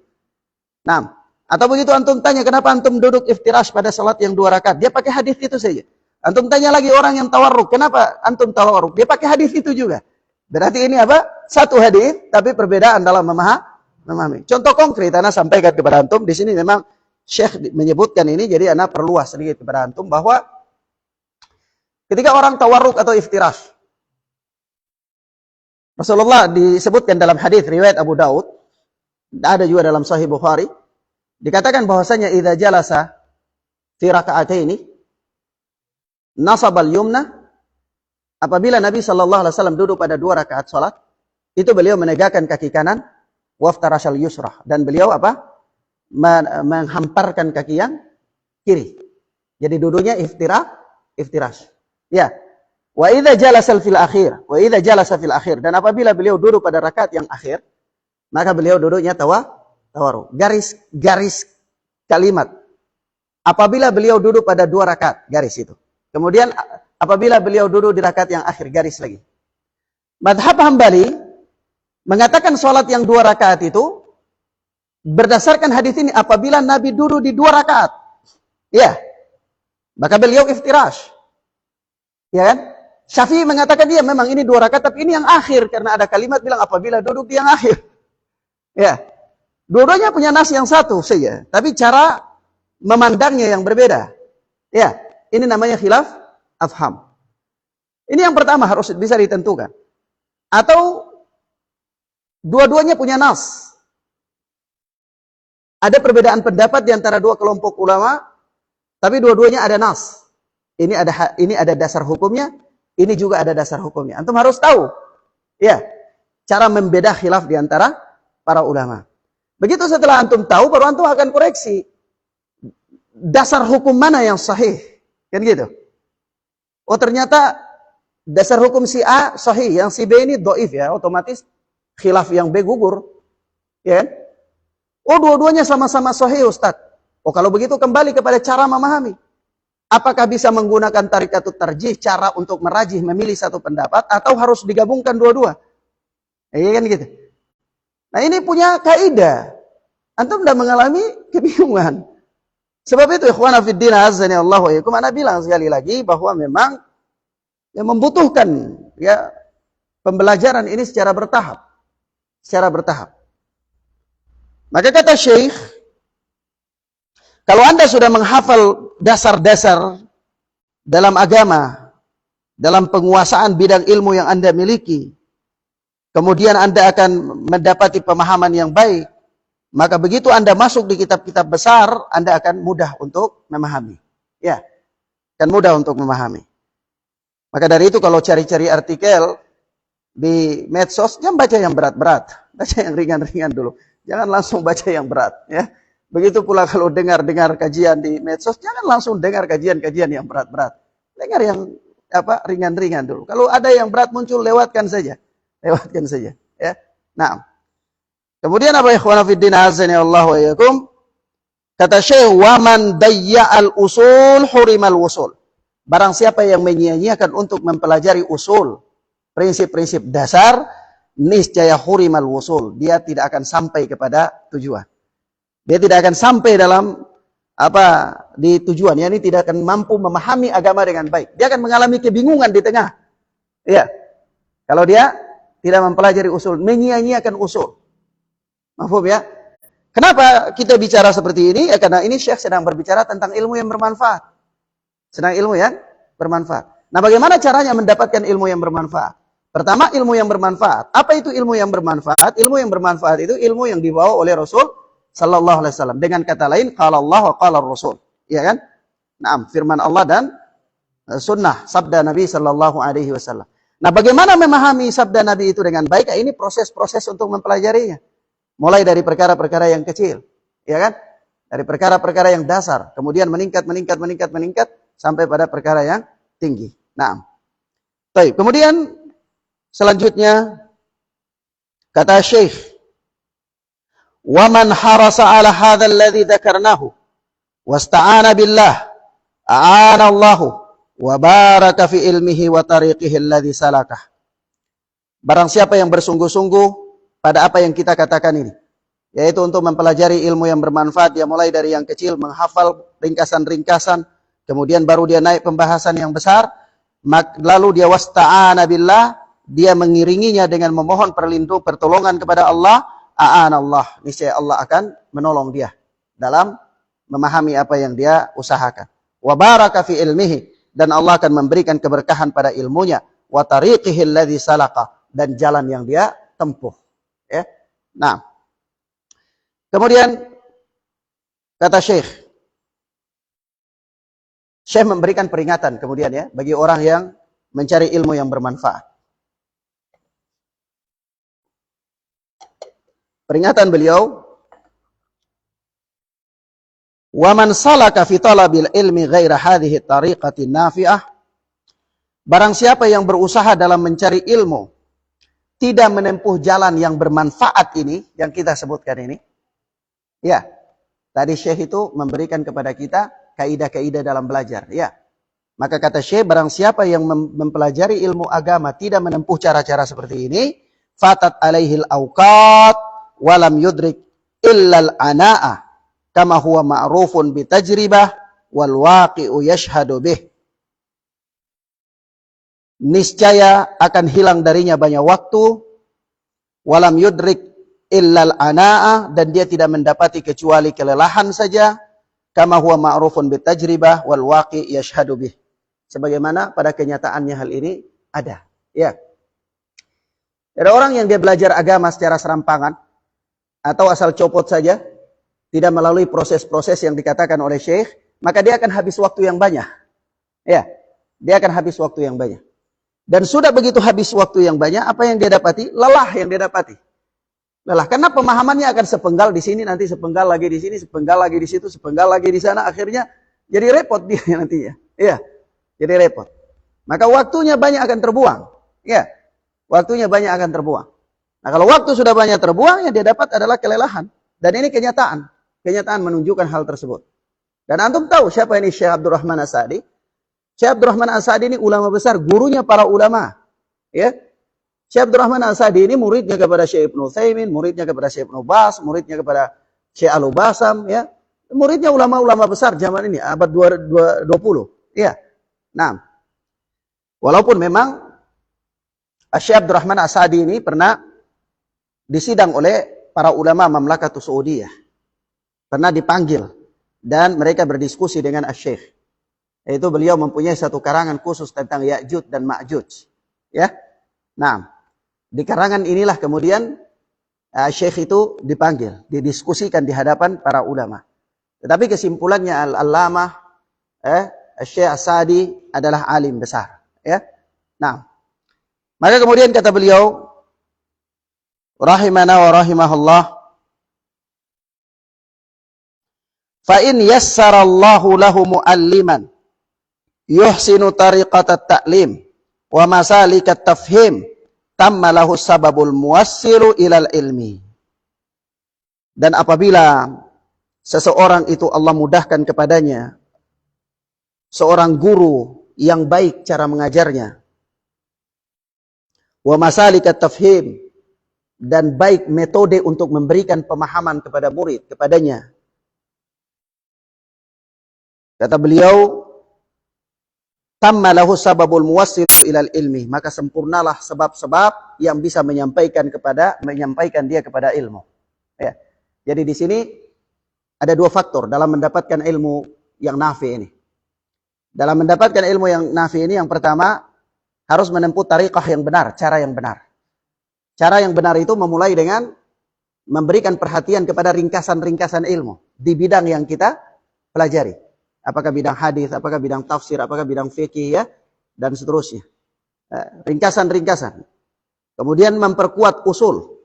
Nah, atau begitu antum tanya kenapa antum duduk iftirash pada salat yang 2 rakaat, dia pakai hadis itu saja. Antum tanya lagi orang yang tawarruk, kenapa antum tawarruk? Dia pakai hadis itu juga. Berarti ini apa? Satu hadis, tapi perbedaan dalam memahami. Contoh konkret, Ana sampaikan kepada antum. Di sini memang Syekh menyebutkan ini, jadi Ana perluas sedikit kepada antum bahwa ketika orang tawarruk atau iftirash, Rasulullah disebutkan dalam hadis riwayat Abu Daud, ada juga dalam Sahih Bukhari, dikatakan bahwasanya idza jalasa fi raka'ataini nasabal yumna, apabila Nabi sallallahu alaihi wasallam duduk pada 2 rakaat salat, itu beliau menegakkan kaki kanan, waftarashal yusrah, dan beliau menghamparkan kaki yang kiri. Jadi duduknya iftirash. Ya. Wa idza jalasa fil akhir, dan apabila beliau duduk pada rakaat yang akhir, maka beliau duduknya tawarruk. Garis kalimat. Apabila beliau duduk pada 2 rakaat, garis itu. Kemudian apabila beliau duduk di rakaat yang akhir, garis lagi. Madhab Hambali mengatakan sholat yang 2 rakaat itu berdasarkan hadis ini apabila Nabi duduk di 2 rakaat. Ya. Maka beliau iftirash. Ya kan? Syafi'i mengatakan dia memang ini 2 rakaat tapi ini yang akhir karena ada kalimat bilang apabila duduk di yang akhir. Ya. Dua-duanya punya nas yang satu saja, tapi cara memandangnya yang berbeda. Ya, ini namanya khilaf afham. Ini yang pertama harus bisa ditentukan. Atau dua-duanya punya nas. Ada perbedaan pendapat di antara 2 kelompok ulama, tapi dua-duanya ada nas. Ini ada dasar hukumnya, ini juga ada dasar hukumnya. Antum harus tahu. Ya, cara membedah khilaf di antara para ulama. Begitu setelah antum tahu, baru antum akan koreksi. Dasar hukum mana yang sahih? Kan gitu. Oh ternyata dasar hukum si A sahih, yang si B ini dhaif ya, otomatis khilaf yang B gugur. Ya kan? Oh dua-duanya sama-sama sahih Ustaz. Oh kalau begitu kembali kepada cara memahami. Apakah bisa menggunakan tarikatut tarjih, cara untuk merajih, memilih satu pendapat, atau harus digabungkan dua-dua? Iya kan gitu. Nah ini punya kaidah. Antum tidak mengalami kebingungan. Sebab itu ikhwana fiddin azani Allah wa yakum, ana bilang sekali lagi bahwa memang yang membutuhkan ya pembelajaran ini secara bertahap. Secara bertahap. Maka kata Syekh, kalau Anda sudah menghafal dasar-dasar dalam agama, dalam penguasaan bidang ilmu yang Anda miliki, kemudian Anda akan mendapati pemahaman yang baik, maka begitu Anda masuk di kitab-kitab besar, Anda akan mudah untuk memahami. Ya, akan mudah untuk memahami. Maka dari itu kalau cari-cari artikel di medsos, jangan baca yang berat-berat. Baca yang ringan-ringan dulu. Jangan langsung baca yang berat. Ya. Begitu pula kalau dengar kajian di medsos, jangan langsung dengar kajian-kajian yang berat-berat. Dengar yang ringan-ringan dulu. Kalau ada yang berat muncul, lewatkan saja. Lewatkan saja. Ya. Nah. Kemudian apa ikhwana fiddin azani Allah wa yakum? Kata Syekh, "Wa man dayya'al usul hurimal wusul." Barang siapa yang menyia-nyiakan untuk mempelajari usul, prinsip-prinsip dasar, niscaya hurimal wusul. Dia tidak akan sampai kepada tujuan. Dia tidak akan sampai dalam di tujuan. Yani tidak akan mampu memahami agama dengan baik. Dia akan mengalami kebingungan di tengah. Ya. Kalau dia tidak mempelajari usul, menyia-nyiakan usul. Mahfum ya? Kenapa kita bicara seperti ini? Ya, karena ini Syekh sedang berbicara tentang ilmu yang bermanfaat. Sedang ilmu yang bermanfaat. Nah, bagaimana caranya mendapatkan ilmu yang bermanfaat? Pertama, ilmu yang bermanfaat. Apa itu ilmu yang bermanfaat? Ilmu yang bermanfaat itu ilmu yang dibawa oleh Rasul sallallahu alaihi wasallam. Dengan kata lain, qala Allah wa qala Rasul. Iya kan? Naam, firman Allah dan sunnah sabda Nabi sallallahu alaihi wasallam. Nah, bagaimana memahami sabda Nabi itu dengan baik? Ini proses-proses untuk mempelajarinya. Mulai dari perkara-perkara yang kecil, ya kan? Dari perkara-perkara yang dasar, kemudian meningkat sampai pada perkara yang tinggi. Nah, baik. Kemudian selanjutnya kata Syekh, "Wa man harasa 'ala hadzal ladzi dzakarnahu wasta'ana billah, a'ana Allahu wa baraka fi ilmihi wa tariqihi alladzi salakah." Barang siapa yang bersungguh-sungguh pada apa yang kita katakan ini, yaitu untuk mempelajari ilmu yang bermanfaat, dia mulai dari yang kecil, menghafal ringkasan-ringkasan, kemudian baru dia naik pembahasan yang besar, lalu dia wasta'ana billah, dia mengiringinya dengan memohon pertolongan kepada Allah, a'ana Allah, niscaya Allah akan menolong dia dalam memahami apa yang dia usahakan. Wa baraka fi ilmihi, dan Allah akan memberikan keberkahan pada ilmunya, wa tariqihi alladzi salaka, dan jalan yang dia tempuh. Ya. Nah, kemudian kata Syekh memberikan peringatan kemudian ya bagi orang yang mencari ilmu yang bermanfaat. Peringatan beliau, "Wa man salaka fi talabil ilmi ghaira hadhihi tariqati nafi'ah." Barang siapa yang berusaha dalam mencari ilmu tidak menempuh jalan yang bermanfaat ini, yang kita sebutkan ini. Ya, tadi Syekh itu memberikan kepada kita kaidah-kaidah dalam belajar. Ya, maka kata Syekh, barang siapa yang mempelajari ilmu agama tidak menempuh cara-cara seperti ini, fatat alaihil awqat walam yudrik illal ana'a kama huwa ma'rufun bitajribah wal waqi'u yashhadu bih. Niscaya akan hilang darinya banyak waktu, walam yudrik illal ana'a, dan dia tidak mendapati kecuali kelelahan saja, kama huwa ma'rufun bitajribah wal waqi' yashhadu bih, sebagaimana pada kenyataannya hal ini ada. Ya, ada orang yang dia belajar agama secara serampangan atau asal copot saja, tidak melalui proses-proses yang dikatakan oleh Syekh, maka dia akan habis waktu yang banyak. Ya, dia akan habis waktu yang banyak. Dan sudah begitu habis waktu yang banyak, apa yang dia dapati? Lelah yang dia dapati. Lelah, karena pemahamannya akan sepenggal di sini, nanti sepenggal lagi di sini, sepenggal lagi di situ, sepenggal lagi di sana, akhirnya jadi repot dia nantinya. Iya, jadi repot. Maka waktunya banyak akan terbuang. Ya, waktunya banyak akan terbuang. Nah, kalau waktu sudah banyak terbuang, yang dia dapat adalah kelelahan. Dan ini kenyataan. Kenyataan menunjukkan hal tersebut. Dan antum tahu siapa ini Syekh Abdurrahman As-Sa'di? Syekh Abdurrahman As-Sa'di ini ulama besar, gurunya para ulama. Ya. Syekh Abdurrahman As-Sa'di ini muridnya kepada Syekh Ibnu Utsaimin, muridnya kepada Syekh Ibnu Baz, muridnya kepada Syekh Al-Basam, ya. Muridnya ulama-ulama besar zaman ini, abad 20. Ya. Nah, walaupun memang Syekh Abdurrahman As-Sa'di ini pernah disidang oleh para ulama Mamlakatus Saudiyah. Pernah dipanggil dan mereka berdiskusi dengan Asy-Syaikh. Yaitu beliau mempunyai satu karangan khusus tentang Ya'juj dan Ma'juj. Ya. Nah, di karangan inilah kemudian Syekh itu dipanggil, didiskusikan di hadapan para ulama. Tetapi kesimpulannya Al-Allamah Syekh As-Sa'di adalah alim besar, ya. Nah, maka kemudian kata beliau rahimana wa rahimahullah, fa in yassarallahu lahu mualliman yuhsinu tariqatat ta'lim wa masalikat tafhim tamma lahu sababul muwassilu ilal ilmi. Dan apabila seseorang itu Allah mudahkan kepadanya seorang guru yang baik cara mengajarnya, wa masalikat tafhim, dan baik metode untuk memberikan pemahaman kepada murid kepadanya, kata beliau, tamma lahu sababul muwassil ilal ilmi, maka sempurnalah sebab-sebab yang bisa menyampaikan dia kepada ilmu. Ya. Jadi di sini ada dua faktor dalam mendapatkan ilmu yang nafi ini. Dalam mendapatkan ilmu yang nafi ini, yang pertama harus menempuh tariqah yang benar, cara yang benar. Cara yang benar itu memulai dengan memberikan perhatian kepada ringkasan-ringkasan ilmu di bidang yang kita pelajari. Apakah bidang hadis, apakah bidang tafsir, apakah bidang fikih, ya, dan seterusnya. Ringkasan-ringkasan. Kemudian memperkuat usul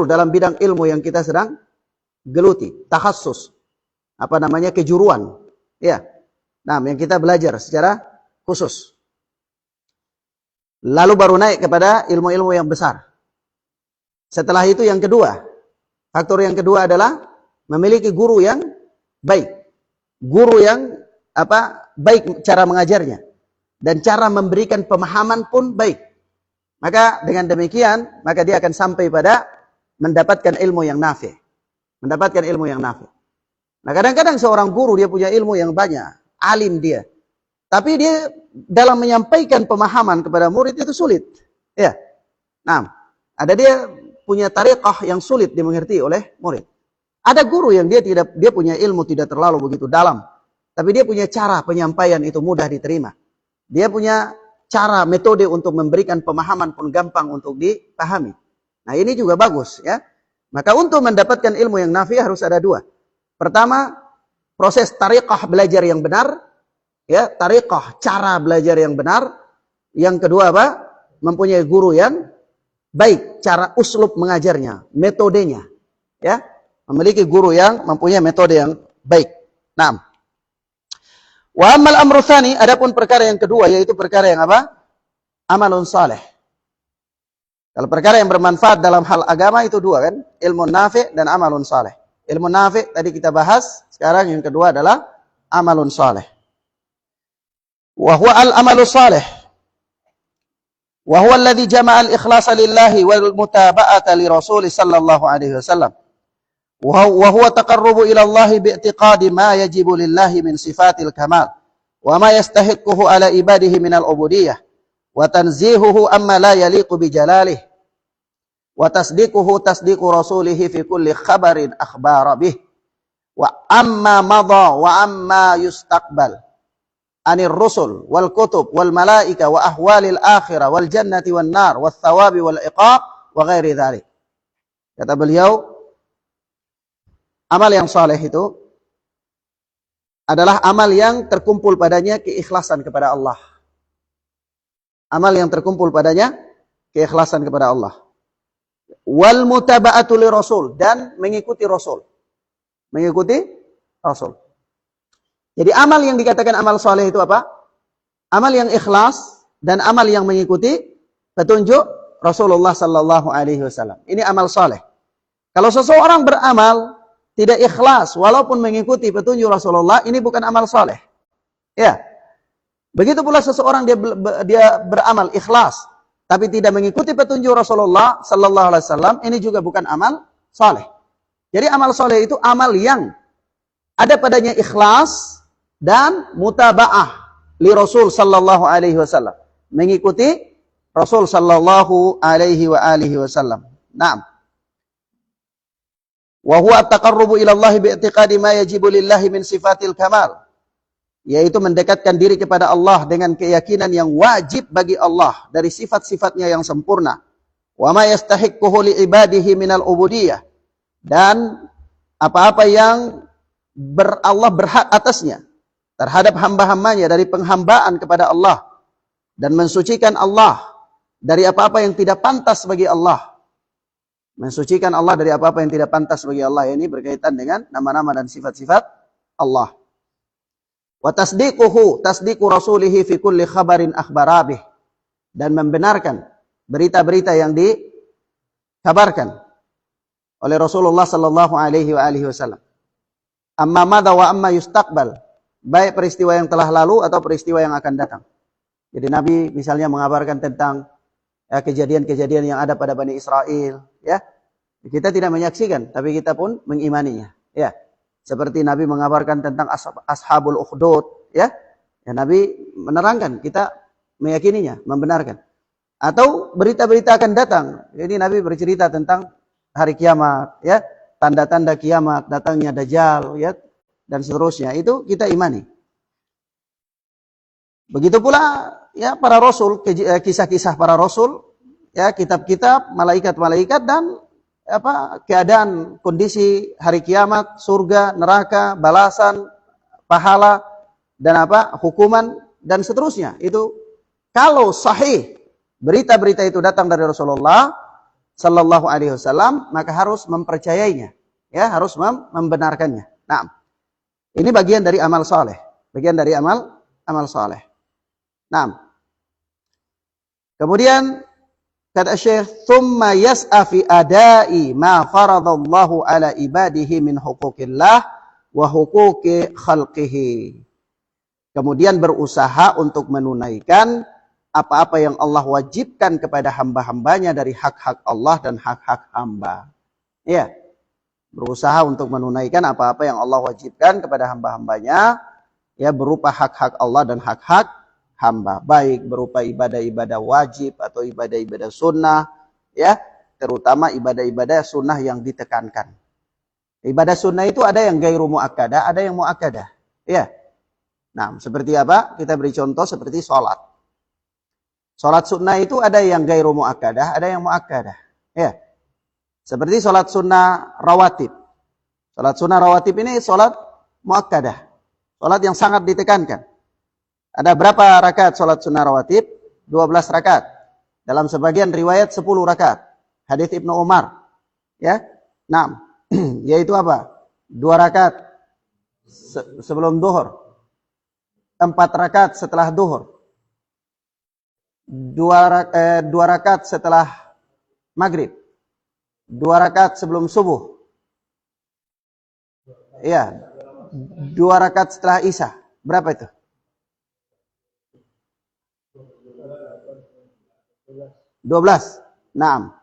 dalam bidang ilmu yang kita sedang geluti, takhassus, kejuruan, ya. Nah, yang kita belajar secara khusus. Lalu baru naik kepada ilmu-ilmu yang besar. Setelah itu yang kedua, faktor yang kedua adalah memiliki guru yang baik. Guru yang baik cara mengajarnya, dan cara memberikan pemahaman pun baik. Maka dengan demikian, maka dia akan sampai pada mendapatkan ilmu yang nafi. Mendapatkan ilmu yang nafi. Nah, kadang-kadang seorang guru dia punya ilmu yang banyak, alim dia, tapi dia dalam menyampaikan pemahaman kepada murid itu sulit. Ya. Nah, ada dia punya tariqah yang sulit dimengerti oleh murid. Ada guru yang dia punya ilmu tidak terlalu begitu dalam, tapi dia punya cara penyampaian itu mudah diterima. Dia punya cara, metode untuk memberikan pemahaman pun gampang untuk dipahami. Nah, ini juga bagus, ya. Maka untuk mendapatkan ilmu yang nafi harus ada dua. Pertama, proses tariqah belajar yang benar, ya, tariqah cara belajar yang benar. Yang kedua mempunyai guru yang baik, cara uslub mengajarnya, metodenya, ya. Memiliki guru yang mempunyai metode yang baik. Naam. Wa ammal amru tsani, adapun perkara yang kedua, yaitu perkara yang amalun saleh. Kalau perkara yang bermanfaat dalam hal agama itu dua kan, ilmu nafi' dan amalun saleh. Ilmu nafi' tadi kita bahas, sekarang yang kedua adalah amalun saleh. Wa huwa al-amalu saleh. Wa huwa alladhi jama'a al-ikhlasa lillahi wal mutaba'ata li Rasul sallallahu alaihi wasallam. وهو تقرب إلى الله باعتقاد ما يجب لله من صفات الكمال وما يستحقه على عباده من العبودية وتنزيهه أما لا يليق بجلاله وتصديقه تصديق رسوله في كل خبر أخبار به وأما مضى وأما يستقبل عن الرسل والكتب والملائكة وأحوال الآخرة والجنة والنار والثواب والعقاب وغير ذلك. Kata beliau, amal yang saleh itu adalah amal yang terkumpul padanya keikhlasan kepada Allah. Amal yang terkumpul padanya keikhlasan kepada Allah. Wal mutaba'atu li Rasul, dan mengikuti Rasul. Mengikuti Rasul. Jadi amal yang dikatakan amal saleh itu apa? Amal yang ikhlas dan amal yang mengikuti petunjuk Rasulullah sallallahu alaihi wasallam. Ini amal saleh. Kalau seseorang beramal tidak ikhlas walaupun mengikuti petunjuk Rasulullah, ini bukan amal saleh. Ya. Begitu pula seseorang dia beramal ikhlas tapi tidak mengikuti petunjuk Rasulullah sallallahu alaihi wasallam, ini juga bukan amal saleh. Jadi amal saleh itu amal yang ada padanya ikhlas dan mutaba'ah li Rasul sallallahu alaihi wasallam. Mengikuti Rasul sallallahu alaihi wa alihi wasallam. Naam. Wa huwa at-taqarrubu ila Allah bi i'tiqadi ma yajibu lillahi min sifatil kamal. Yaitu mendekatkan diri kepada Allah dengan keyakinan yang wajib bagi Allah dari sifat-sifatnya yang sempurna. Wa ma yastahiqquhu li ibadihi minal ubudiyah. Dan apa-apa yang Allah berhak atasnya terhadap hamba-hambanya dari penghambaan kepada Allah. Dan mensucikan Allah dari apa-apa yang tidak pantas bagi Allah. Mensucikan Allah dari apa-apa yang tidak pantas bagi Allah. Ini berkaitan dengan nama-nama dan sifat-sifat Allah. Wa tasdiquhu tasdiqu rasulihi fi kulli khabarin akhbarabih, dan membenarkan berita-berita yang dikabarkan oleh Rasulullah sallallahu alaihi wasallam. Amma madha wa amma yustaqbal, baik peristiwa yang telah lalu atau peristiwa yang akan datang. Jadi Nabi misalnya mengabarkan tentang kejadian-kejadian yang ada pada Bani Israel, ya. Kita tidak menyaksikan, tapi kita pun mengimaninya, ya. Seperti Nabi mengabarkan tentang Ashabul Ukhdud, ya. Ya, Nabi menerangkan, kita meyakininya, membenarkan. Atau berita-berita akan datang. Jadi Nabi bercerita tentang hari kiamat, ya, tanda-tanda kiamat, datangnya Dajjal, ya, dan seterusnya. Itu kita imani. Begitu pula, ya, para rasul, kisah-kisah para rasul, ya, kitab-kitab, malaikat-malaikat, dan keadaan kondisi hari kiamat, surga, neraka, balasan, pahala, dan hukuman, dan seterusnya. Itu kalau sahih berita-berita itu datang dari Rasulullah sallallahu alaihi wasallam, maka harus mempercayainya, ya, harus membenarkannya. Nah, ini bagian dari amal saleh, bagian dari amal saleh. Nah, kemudian kata Syekh, "Tsumma yas'a fi ada'i ma faradallahu ala ibadihi min huquqillah wa huquqi khalqihi." Kemudian berusaha untuk menunaikan apa-apa yang Allah wajibkan kepada hamba-hambanya dari hak-hak Allah dan hak-hak hamba. Ya, berusaha untuk menunaikan apa-apa yang Allah wajibkan kepada hamba-hambanya, ya, berupa hak-hak Allah dan hak-hak hamba, baik berupa ibadah-ibadah wajib atau ibadah-ibadah sunnah, ya, terutama ibadah-ibadah sunnah yang ditekankan. Ibadah sunnah itu ada yang gairu muakkadah, ada yang muakkadah, ya. Nah, seperti apa? Kita beri contoh seperti sholat. Sholat sunnah itu ada yang gairu muakkadah, ada yang muakkadah, ya. Seperti sholat sunnah rawatib. Sholat sunnah rawatib ini sholat muakkadah, sholat yang sangat ditekankan. Ada berapa rakaat sholat sunnah rawatib? 12 rakaat. Dalam sebagian riwayat 10 rakaat. Hadits Ibnu Umar. Ya. Nah, yaitu apa? 2 rakaat sebelum duhur. 4 rakaat setelah duhur. 2 rakaat setelah maghrib. 2 rakaat sebelum subuh. Iya. 2 rakaat setelah isya. Berapa itu? 12. Naam.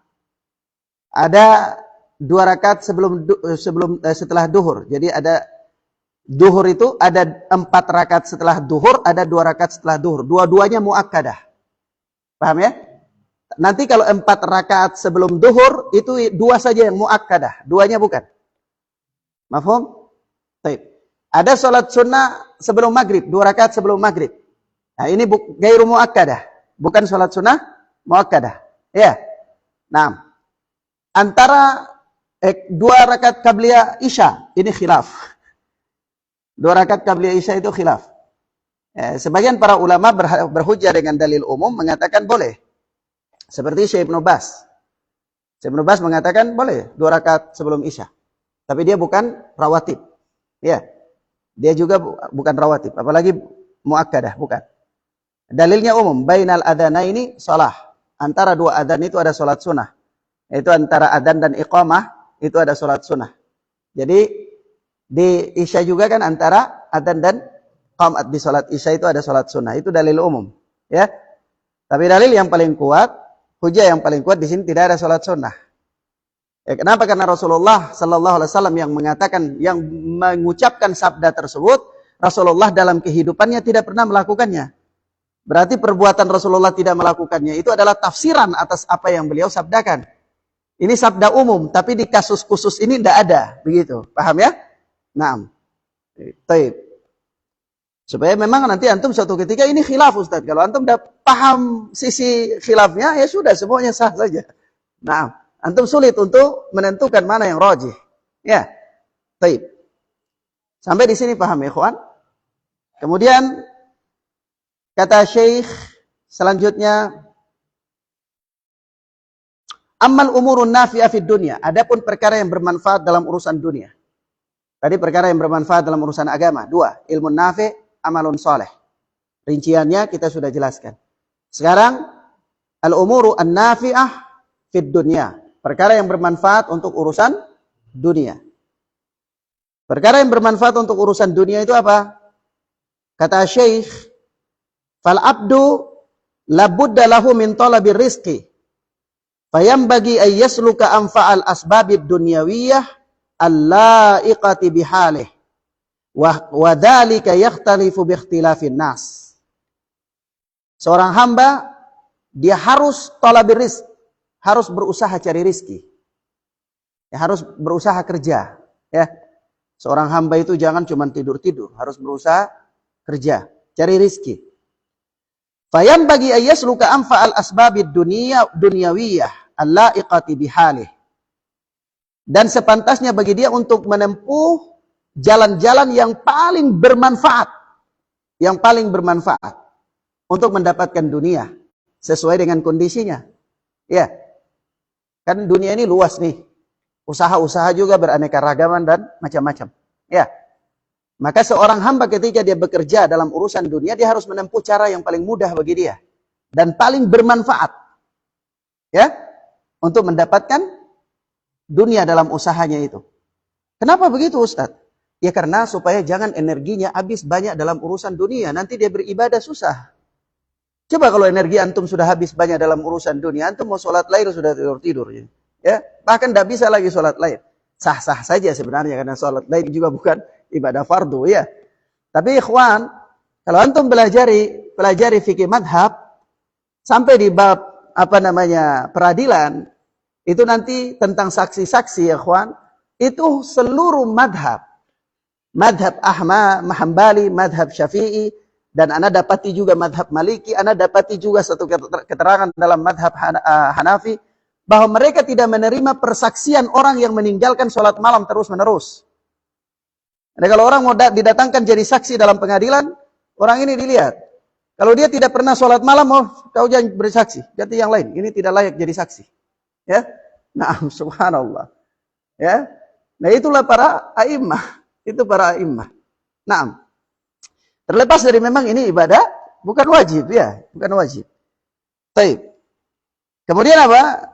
Ada 2 rakaat setelah duhur. Jadi ada duhur itu ada 4 rakaat setelah duhur, ada 2 rakaat setelah duhur. Dua-duanya muakkadah. Paham ya? Nanti kalau 4 rakaat sebelum duhur itu 2 saja yang muakkadah, 2-nya bukan. Mafhum? Baik. Ada sholat sunnah sebelum maghrib, 2 rakaat sebelum maghrib. Nah, ini gairu muakkadah, bukan sholat sunnah muakkadah. Ya. Nah, antara 2 rakaat qabliyah isya, ini khilaf. 2 rakaat qabliyah isya itu khilaf. Sebagian para ulama berhujjah dengan dalil umum mengatakan boleh. Seperti Syekh Ibnu Baz. Syekh Ibnu Baz mengatakan boleh 2 rakaat sebelum isya. Tapi dia bukan rawatib. Ya. Dia juga bukan rawatib, apalagi muakkadah, bukan. Dalilnya umum, bainal adzanaini shalah. Antara 2 adzan itu ada salat sunnah. Itu antara adzan dan iqamah itu ada salat sunnah. Jadi di isya juga kan antara adzan dan qamat di salat isya itu ada salat sunnah. Itu dalil umum, ya. Tapi dalil yang paling kuat hujah yang paling kuat di sini tidak ada sholat sunnah. Ya, kenapa? Karena Rasulullah Sallallahu Alaihi Wasallam yang mengatakan, yang mengucapkan sabda tersebut, Rasulullah dalam kehidupannya tidak pernah melakukannya. Berarti perbuatan Rasulullah tidak melakukannya itu adalah tafsiran atas apa yang beliau sabdakan. Ini sabda umum, tapi di kasus khusus ini tidak ada, begitu. Paham ya? Naam. Taib. Supaya memang nanti antum suatu ketika ini khilaf, Ustaz. Kalau antum sudah paham sisi khilafnya, ya sudah semuanya sah saja. Naam. Antum sulit untuk menentukan mana yang rajih. Ya. Taib. Sampai di sini paham ya, ikhwan? Kemudian kata Syekh selanjutnya, ammal umurun nafi'ah fid dunya. Adapun perkara yang bermanfaat dalam urusan dunia. Tadi perkara yang bermanfaat dalam urusan agama. 2, ilmu nafi', amalun soleh. Rinciannya kita sudah jelaskan. Sekarang al-umuru an-nafi'ah fid dunya. Perkara yang bermanfaat untuk urusan dunia. Perkara yang bermanfaat untuk urusan dunia itu apa? Kata Syekh, fal abdu labudda lahu min talabir rizqi. Fayambagi ay yasluka anfa'al asbabid dunyawiyah al-la'iqati bihalih. Wa dhalika yakhtalifu bi ikhtilafin nas. Seorang hamba dia harus talabir rizq, harus berusaha cari rizki. Ya, harus berusaha kerja, ya. Seorang hamba itu jangan cuma tidur-tidur, harus berusaha kerja, cari rizki. Fayam bagi ayas luka anfa'al asbabid dunyawiyah al-la'iqati bihalih. Dan sepantasnya bagi dia untuk menempuh jalan-jalan yang paling bermanfaat. Yang paling bermanfaat untuk mendapatkan dunia sesuai dengan kondisinya. Ya. Kan dunia ini luas nih. Usaha-usaha juga beraneka ragaman dan macam-macam. Ya. Maka seorang hamba ketika dia bekerja dalam urusan dunia, dia harus menempuh cara yang paling mudah bagi dia. Dan paling bermanfaat. Ya. Untuk mendapatkan dunia dalam usahanya itu. Kenapa begitu, Ustaz? Ya karena supaya jangan energinya habis banyak dalam urusan dunia. Nanti dia beribadah susah. Coba kalau energi antum sudah habis banyak dalam urusan dunia, antum mau sholat lain sudah tidur-tidur. Ya, bahkan tidak bisa lagi sholat lain. Sah-sah saja sebenarnya karena sholat lain juga bukan ibadah fardu, ya. Tapi ikhwan, kalau antum pelajari fikih madhab sampai di bab peradilan, itu nanti tentang saksi-saksi, ya ikhwan, itu seluruh madhab Ahmad, Hambali, madhab Syafi'i, dan Anda dapati juga madhab Maliki, Anda dapati juga satu keterangan dalam madhab Hanafi, bahwa mereka tidak menerima persaksian orang yang meninggalkan sholat malam terus-menerus. Jadi kalau orang mau didatangkan jadi saksi dalam pengadilan, orang ini dilihat. Kalau dia tidak pernah sholat malam, kau jangan bersaksi. Ganti yang lain, ini tidak layak jadi saksi. Ya, nah, subhanallah. Ya, nah itulah para a'immah. Itu para a'immah. Nah, terlepas dari memang ini ibadah, bukan wajib, ya, bukan wajib. Baik. Kemudian apa?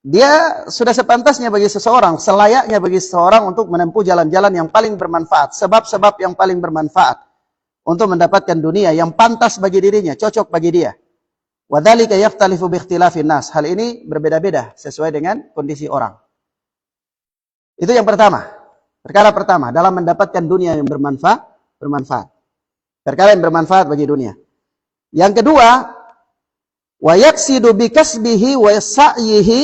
Dia sudah sepantasnya bagi seseorang, selayaknya bagi seseorang untuk menempuh jalan-jalan yang paling bermanfaat, sebab-sebab yang paling bermanfaat untuk mendapatkan dunia yang pantas bagi dirinya, cocok bagi dia. Wa dzalika yaftalifu bi ikhtilafin nas. Hal ini berbeda-beda sesuai dengan kondisi orang. Itu yang pertama. Perkara pertama dalam mendapatkan dunia yang bermanfaat. Perkara yang bermanfaat bagi dunia. Yang kedua, wa yaksidu bi kasbihi wa sa'yihi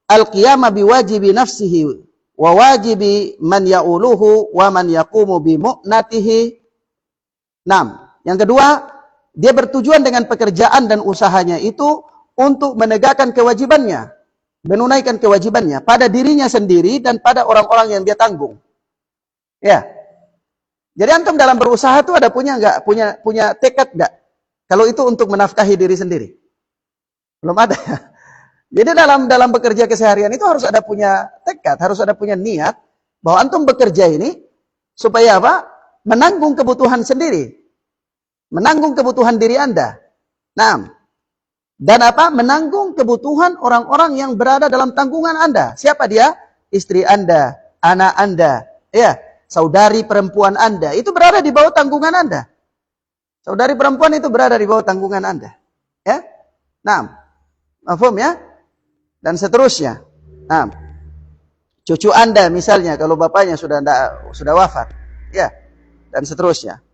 al-qiyama biwajibi nafsihi wa wajibi man ya'uluhu wa man yaqumu bi mu'natihi. 6. Yang kedua, dia bertujuan dengan pekerjaan dan usahanya itu untuk menegakkan kewajibannya, menunaikan kewajibannya pada dirinya sendiri dan pada orang-orang yang dia tanggung. Ya. Jadi antum dalam berusaha itu ada punya tekad enggak? Kalau itu untuk menafkahi diri sendiri. Belum ada. Jadi dalam bekerja keseharian itu harus ada punya tekad, harus ada punya niat bahwa antum bekerja ini supaya apa? Menanggung kebutuhan sendiri. Menanggung kebutuhan diri Anda. Nah, dan apa? Menanggung kebutuhan orang-orang yang berada dalam tanggungan Anda. Siapa dia? Istri Anda, anak Anda, ya, saudari perempuan Anda. Itu berada di bawah tanggungan Anda. Saudari perempuan itu berada di bawah tanggungan Anda. Ya. Nah, Mafhum ya? Dan seterusnya. Nah, cucu Anda misalnya kalau bapaknya sudah wafat, ya, dan seterusnya.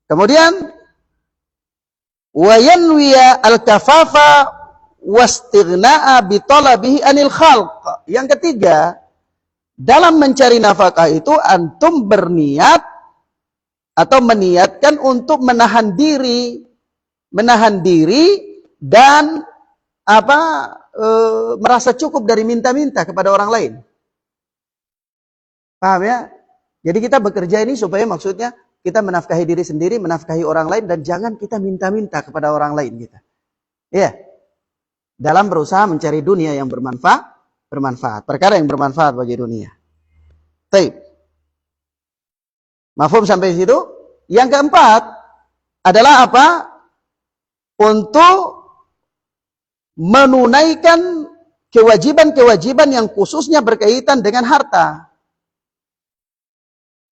Kemudian wa yanwiya al-kafafa wastighna'a bi talabihi anil khalq. Yang ketiga, dalam mencari nafkah itu antum berniat atau meniatkan untuk menahan diri dan merasa cukup dari minta-minta kepada orang lain. Paham ya? Jadi kita bekerja ini supaya maksudnya kita menafkahi diri sendiri, menafkahi orang lain, dan jangan kita minta-minta kepada orang lain kita. Ya. Dalam berusaha mencari dunia yang bermanfaat, perkara yang bermanfaat bagi dunia. Baik. Mafhum sampai situ? Yang keempat adalah apa? Untuk menunaikan kewajiban-kewajiban yang khususnya berkaitan dengan harta.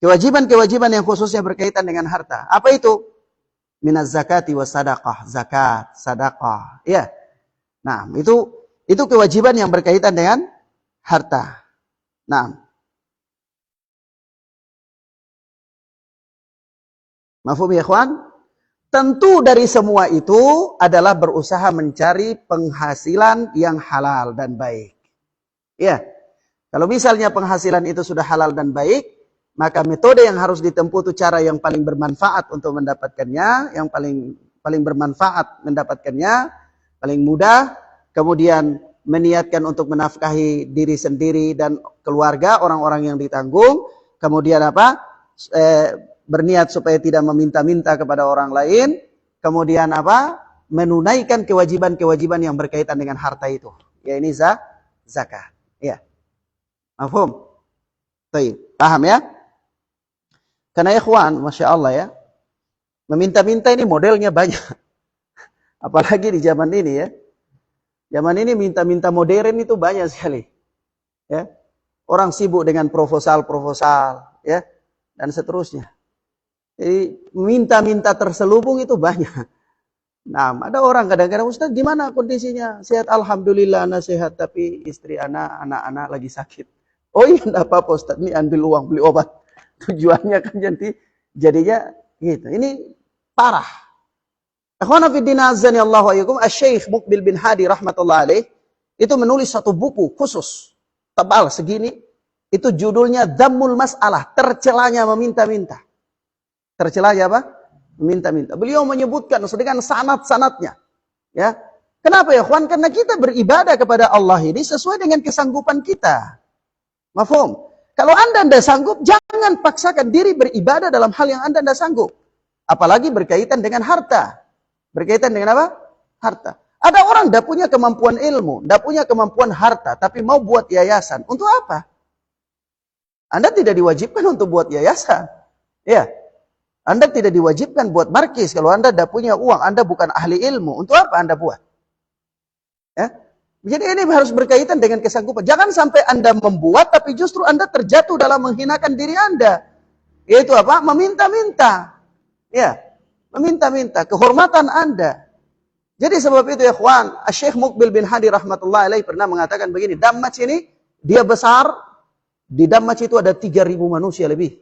Kewajiban-kewajiban yang khususnya berkaitan dengan harta. Apa itu? Minaz zakati was sadaqah. Zakat, sadaqah. Ya. Nah, itu kewajiban yang berkaitan dengan harta. Nah. Mafhum ya ikhwan? Tentu dari semua itu adalah berusaha mencari penghasilan yang halal dan baik. Ya. Kalau misalnya penghasilan itu sudah halal dan baik, maka metode yang harus ditempuh itu cara yang paling bermanfaat untuk mendapatkannya, yang paling bermanfaat mendapatkannya, paling mudah, kemudian meniatkan untuk menafkahi diri sendiri dan keluarga, orang-orang yang ditanggung, kemudian berniat supaya tidak meminta-minta kepada orang lain, kemudian menunaikan kewajiban-kewajiban yang berkaitan dengan harta itu. Ya ini zakat. Ya. Mafhum? Baik, paham ya? Karena ikhwan, Masya Allah ya, meminta-minta ini modelnya banyak. Apalagi di zaman ini ya. Zaman ini minta-minta modern itu banyak sekali. Ya. Orang sibuk dengan proposal-proposal, ya, dan seterusnya. Jadi minta-minta terselubung itu banyak. Nah, ada orang kadang-kadang, Ustaz gimana kondisinya? Sehat, alhamdulillah anak sehat, tapi istri anak-anak lagi sakit. Oh iya, enggak apa-apa Ustaz, ini ambil uang beli obat. Tujuannya kan jadinya gitu. Ini parah. Akhwana fiddin azani Allah wa iyyakum, Asy-Syaikh Muqbil bin Hadi rahmatullah alaih itu menulis satu buku khusus tebal segini, itu judulnya Dhammul Mas'alah, tercelanya meminta-minta. Tercelanya apa? Meminta-minta. Beliau menyebutkan dengan sanad-sanadnya. Ya. Kenapa ya, ikhwan? Karena kita beribadah kepada Allah ini sesuai dengan kesanggupan kita. Mafhum? Kalau Anda tidak sanggup, jangan paksakan diri beribadah dalam hal yang Anda tidak sanggup. Apalagi berkaitan dengan harta. Berkaitan dengan apa? Harta. Ada orang tidak punya kemampuan ilmu, tidak punya kemampuan harta, tapi mau buat yayasan. Untuk apa? Anda tidak diwajibkan untuk buat yayasan. Ya. Anda tidak diwajibkan buat markis. Kalau Anda tidak punya uang, Anda bukan ahli ilmu. Untuk apa Anda buat? Ya. Jadi ini harus berkaitan dengan kesanggupan. Jangan sampai Anda membuat, tapi justru Anda terjatuh dalam menghinakan diri Anda. Yaitu apa? Meminta-minta. Ya, meminta-minta. Kehormatan Anda. Jadi sebab itu ya ikhwan, Syekh Muqbil bin Hadi rahmatullah alaih pernah mengatakan begini, Dammac ini, dia besar, di Dammac itu ada 3.000 manusia lebih.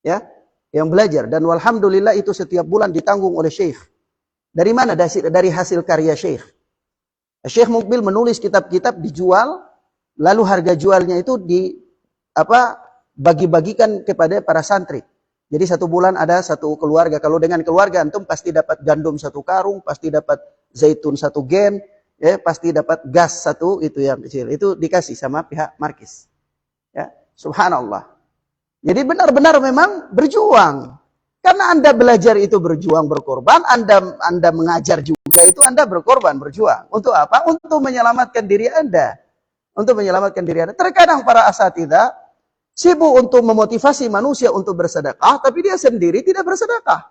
Ya, yang belajar. Dan walhamdulillah itu setiap bulan ditanggung oleh Syekh. Dari mana? Dari hasil karya Syekh. Syekh Muqbil menulis kitab-kitab dijual, lalu harga jualnya itu bagi-bagikan kepada para santri. Jadi satu bulan ada satu keluarga. Kalau dengan keluarga antum pasti dapat gandum 1 karung, pasti dapat zaitun 1 gen, ya, pasti dapat gas 1 itu yang kecil. Itu dikasih sama pihak markis. Ya, subhanallah. Jadi benar-benar memang berjuang. Karena Anda belajar itu berjuang, berkorban, Anda mengajar juga itu Anda berkorban, berjuang. Untuk apa? Untuk menyelamatkan diri Anda. Untuk menyelamatkan diri Anda. Terkadang para asatidzah sibuk untuk memotivasi manusia untuk bersedekah, tapi dia sendiri tidak bersedekah.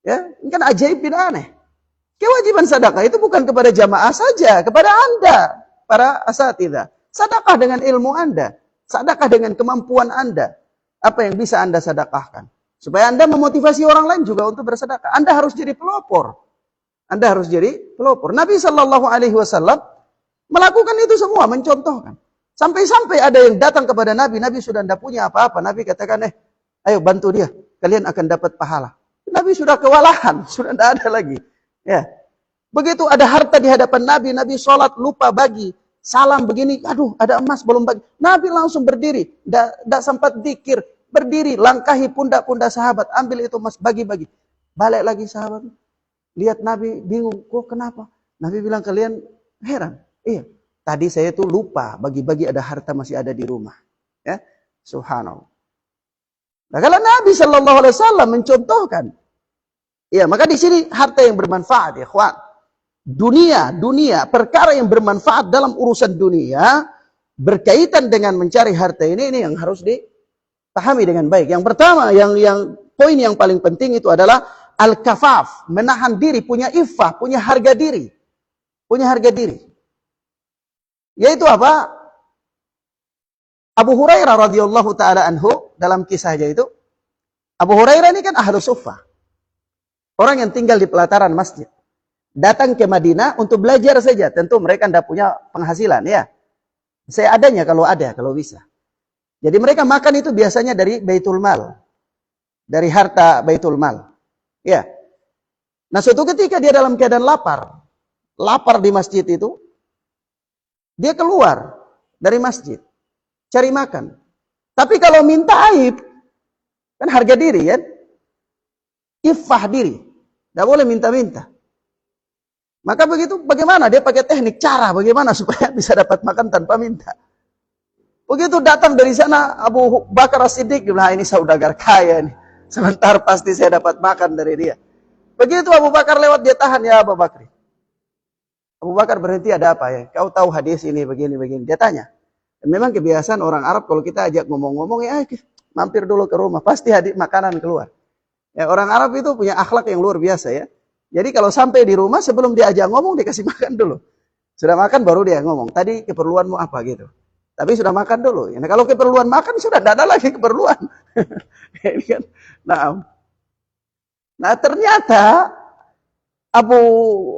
Ya, ini kan ajaib bin aneh. Kewajiban sedekah itu bukan kepada jamaah saja, kepada Anda, para asatidzah. Sedekah dengan ilmu Anda, sedekah dengan kemampuan Anda. Apa yang bisa Anda sedekahkan? Supaya Anda memotivasi orang lain juga untuk bersedekah. Anda harus jadi pelopor. Anda harus jadi pelopor. Nabi Shallallahu Alaihi Wasallam melakukan itu semua, mencontohkan. Sampai-sampai ada yang datang kepada Nabi, Nabi sudah tidak punya apa-apa. Nabi katakan, ayo bantu dia, kalian akan dapat pahala. Nabi sudah kewalahan, sudah tidak ada lagi. Ya, begitu ada harta di hadapan Nabi, Nabi sholat lupa bagi. Salam begini, aduh ada emas belum bagi. Nabi langsung berdiri, tidak sempat zikir, berdiri, langkahi pundak-pundak sahabat, ambil itu emas, bagi-bagi. Balik lagi sahabat, lihat Nabi bingung, kok kenapa? Nabi bilang, kalian heran. Iya, tadi saya tuh lupa, bagi-bagi ada harta masih ada di rumah. Ya, subhanallah. Nah, kalau Nabi Shallallahu Alaihi Wasallam mencontohkan, ya maka di sini harta yang bermanfaat, ya kawan. Dunia, perkara yang bermanfaat dalam urusan dunia berkaitan dengan mencari harta ini yang harus dipahami dengan baik. Yang pertama, yang poin yang paling penting itu adalah al-kafaf, menahan diri, punya iffah, punya harga diri. Punya harga diri. Yaitu apa? Abu Hurairah radhiyallahu taala anhu dalam kisahnya itu, Abu Hurairah ini kan ahlu suffah. Orang yang tinggal di pelataran masjid. Datang ke Madinah untuk belajar saja. Tentu mereka tidak punya penghasilan, ya. Seadanya kalau ada, kalau bisa. Jadi mereka makan itu biasanya dari Baitul Mal. Dari harta Baitul Mal. Ya. Nah, suatu ketika dia dalam keadaan lapar. Lapar di masjid itu. Dia keluar dari masjid. Cari makan. Tapi kalau minta aib. Kan harga diri, kan? Iffah diri. Tidak boleh minta-minta. Maka begitu, bagaimana? Dia pakai teknik, cara bagaimana supaya bisa dapat makan tanpa minta. Begitu datang dari sana, Abu Bakar As-Siddiq, nah ini saudagar kaya nih. Sebentar pasti saya dapat makan dari dia. Begitu Abu Bakar lewat, dia tahan, ya Abu Bakar. Abu Bakar berhenti, ada apa ya? Kau tahu hadis ini, begini. Dia tanya. Dan memang kebiasaan orang Arab, kalau kita ajak ngomong-ngomong, ya mampir dulu ke rumah, pasti makanan keluar. Ya, orang Arab itu punya akhlak yang luar biasa, ya. Jadi kalau sampai di rumah sebelum diajak ngomong dikasih makan dulu. Sudah makan baru dia ngomong. Tadi keperluanmu apa gitu. Tapi sudah makan dulu. Nah, kalau keperluan makan sudah tidak ada lagi keperluan. Nah ternyata Abu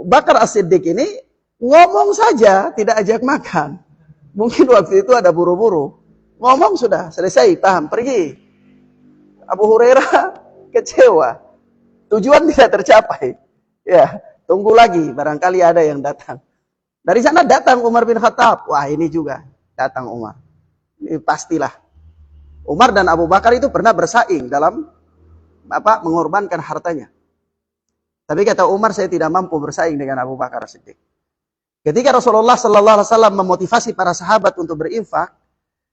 Bakar As-Siddiq ini ngomong saja tidak ajak makan. Mungkin waktu itu ada buru-buru. Ngomong sudah selesai, paham, pergi. Abu Hurairah kecewa. Tujuan tidak tercapai. Ya, tunggu lagi, barangkali ada yang datang. Dari sana datang Umar bin Khattab. Wah, ini juga datang Umar. Ini pastilah. Umar dan Abu Bakar itu pernah bersaing dalam mengorbankan hartanya. Tapi kata Umar, saya tidak mampu bersaing dengan Abu Bakar Siddiq. Ketika Rasulullah Sallallahu Alaihi Wasallam memotivasi para sahabat untuk berinfak,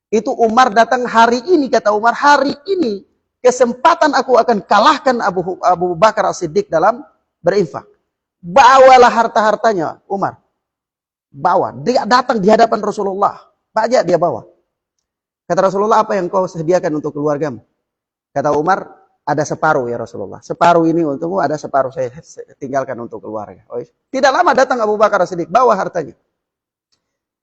itu Umar datang hari ini, kata Umar, hari ini kesempatan aku akan kalahkan Abu Bakar Siddiq dalam berinfak. Bawalah harta-hartanya Umar. Bawa. Dia datang di hadapan Rasulullah. Banyak dia bawa. Kata Rasulullah, apa yang kau sediakan untuk keluargamu? Kata Umar, ada separuh ya Rasulullah. Separuh ini untukmu, ada separuh saya tinggalkan untuk keluarga. Tidak lama datang Abu Bakar Siddiq. Bawa hartanya.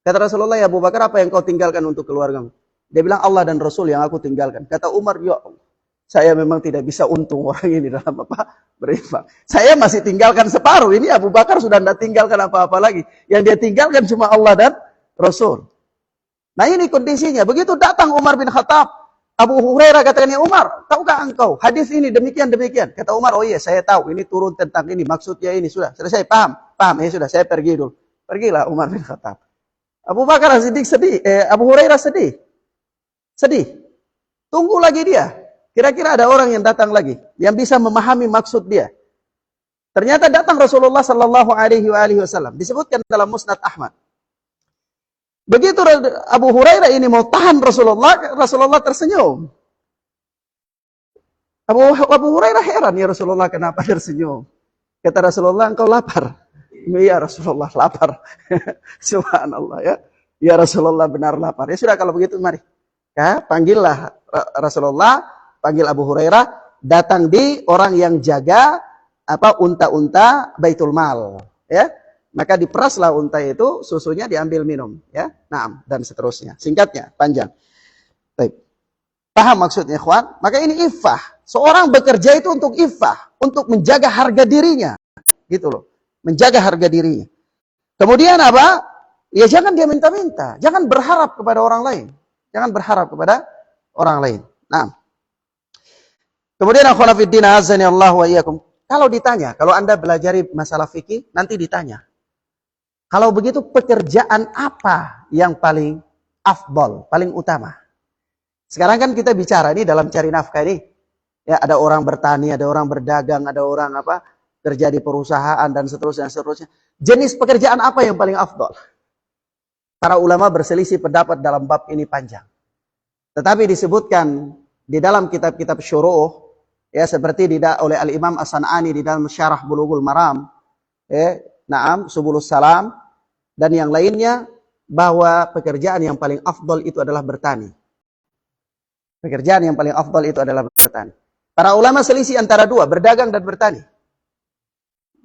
Kata Rasulullah, ya Abu Bakar, apa yang kau tinggalkan untuk keluargamu? Dia bilang, Allah dan Rasul yang aku tinggalkan. Kata Umar, ya Allah. Saya memang tidak bisa untung orang ini dalam berinfak. Saya masih tinggalkan separuh. Ini Abu Bakar sudah tidak tinggalkan apa-apa lagi. Yang dia tinggalkan cuma Allah dan Rasul. Nah ini kondisinya. Begitu datang Umar bin Khattab. Abu Hurairah katakan, ya Umar, tahukah engkau hadis ini demikian. Kata Umar, oh iya saya tahu. Ini turun tentang ini. Maksudnya ini. Sudah selesai. Paham. Ya sudah saya pergi dulu. Pergilah Umar bin Khattab. Abu Bakar Siddiq sedih. Abu Hurairah sedih. Tunggu lagi dia. Kira-kira ada orang yang datang lagi, yang bisa memahami maksud dia. Ternyata datang Rasulullah Sallallahu Alaihi Wasallam. Disebutkan dalam Musnad Ahmad. Begitu Abu Hurairah ini mau tahan Rasulullah tersenyum. Abu Hurairah heran, ya Rasulullah kenapa tersenyum? Kata Rasulullah, engkau lapar. Ya Rasulullah lapar. Subhanallah ya. Ya Rasulullah benar lapar. Ya sudah kalau begitu mari. Ya, panggillah Rasulullah. Panggil Abu Hurairah, datang di orang yang jaga unta-unta Baitul Mal, ya. Maka diperaslah unta itu, susunya diambil minum, ya. Naam, dan seterusnya. Singkatnya, panjang. Baik. Paham maksudnya, ikhwan? Maka ini iffah. Seorang bekerja itu untuk iffah, untuk menjaga harga dirinya, gitu loh. menjaga harga dirinya. Kemudian apa? Ya jangan dia minta-minta, jangan berharap kepada orang lain. Jangan berharap kepada orang lain. Nah. Kemudian akhwana fiddin azani Allah wa iyyakum. Kalau ditanya, kalau Anda belajari masalah fikih, nanti ditanya. Kalau begitu pekerjaan apa yang paling afdol, paling utama? Sekarang kan kita bicara ini dalam cari nafkah ini. Ya, ada orang bertani, ada orang berdagang, ada orang apa? Kerja di perusahaan dan seterusnya, seterusnya. Jenis pekerjaan apa yang paling afdol? Para ulama berselisih pendapat dalam bab ini panjang. Tetapi disebutkan di dalam kitab-kitab syuruh, ya seperti oleh Al-Imam As-San'ani di dalam Syarah Bulughul Maram, Subulus Salam, dan yang lainnya, bahwa pekerjaan yang paling afdol itu adalah bertani. Pekerjaan yang paling afdol itu adalah bertani. Para ulama selisih antara dua, berdagang dan bertani.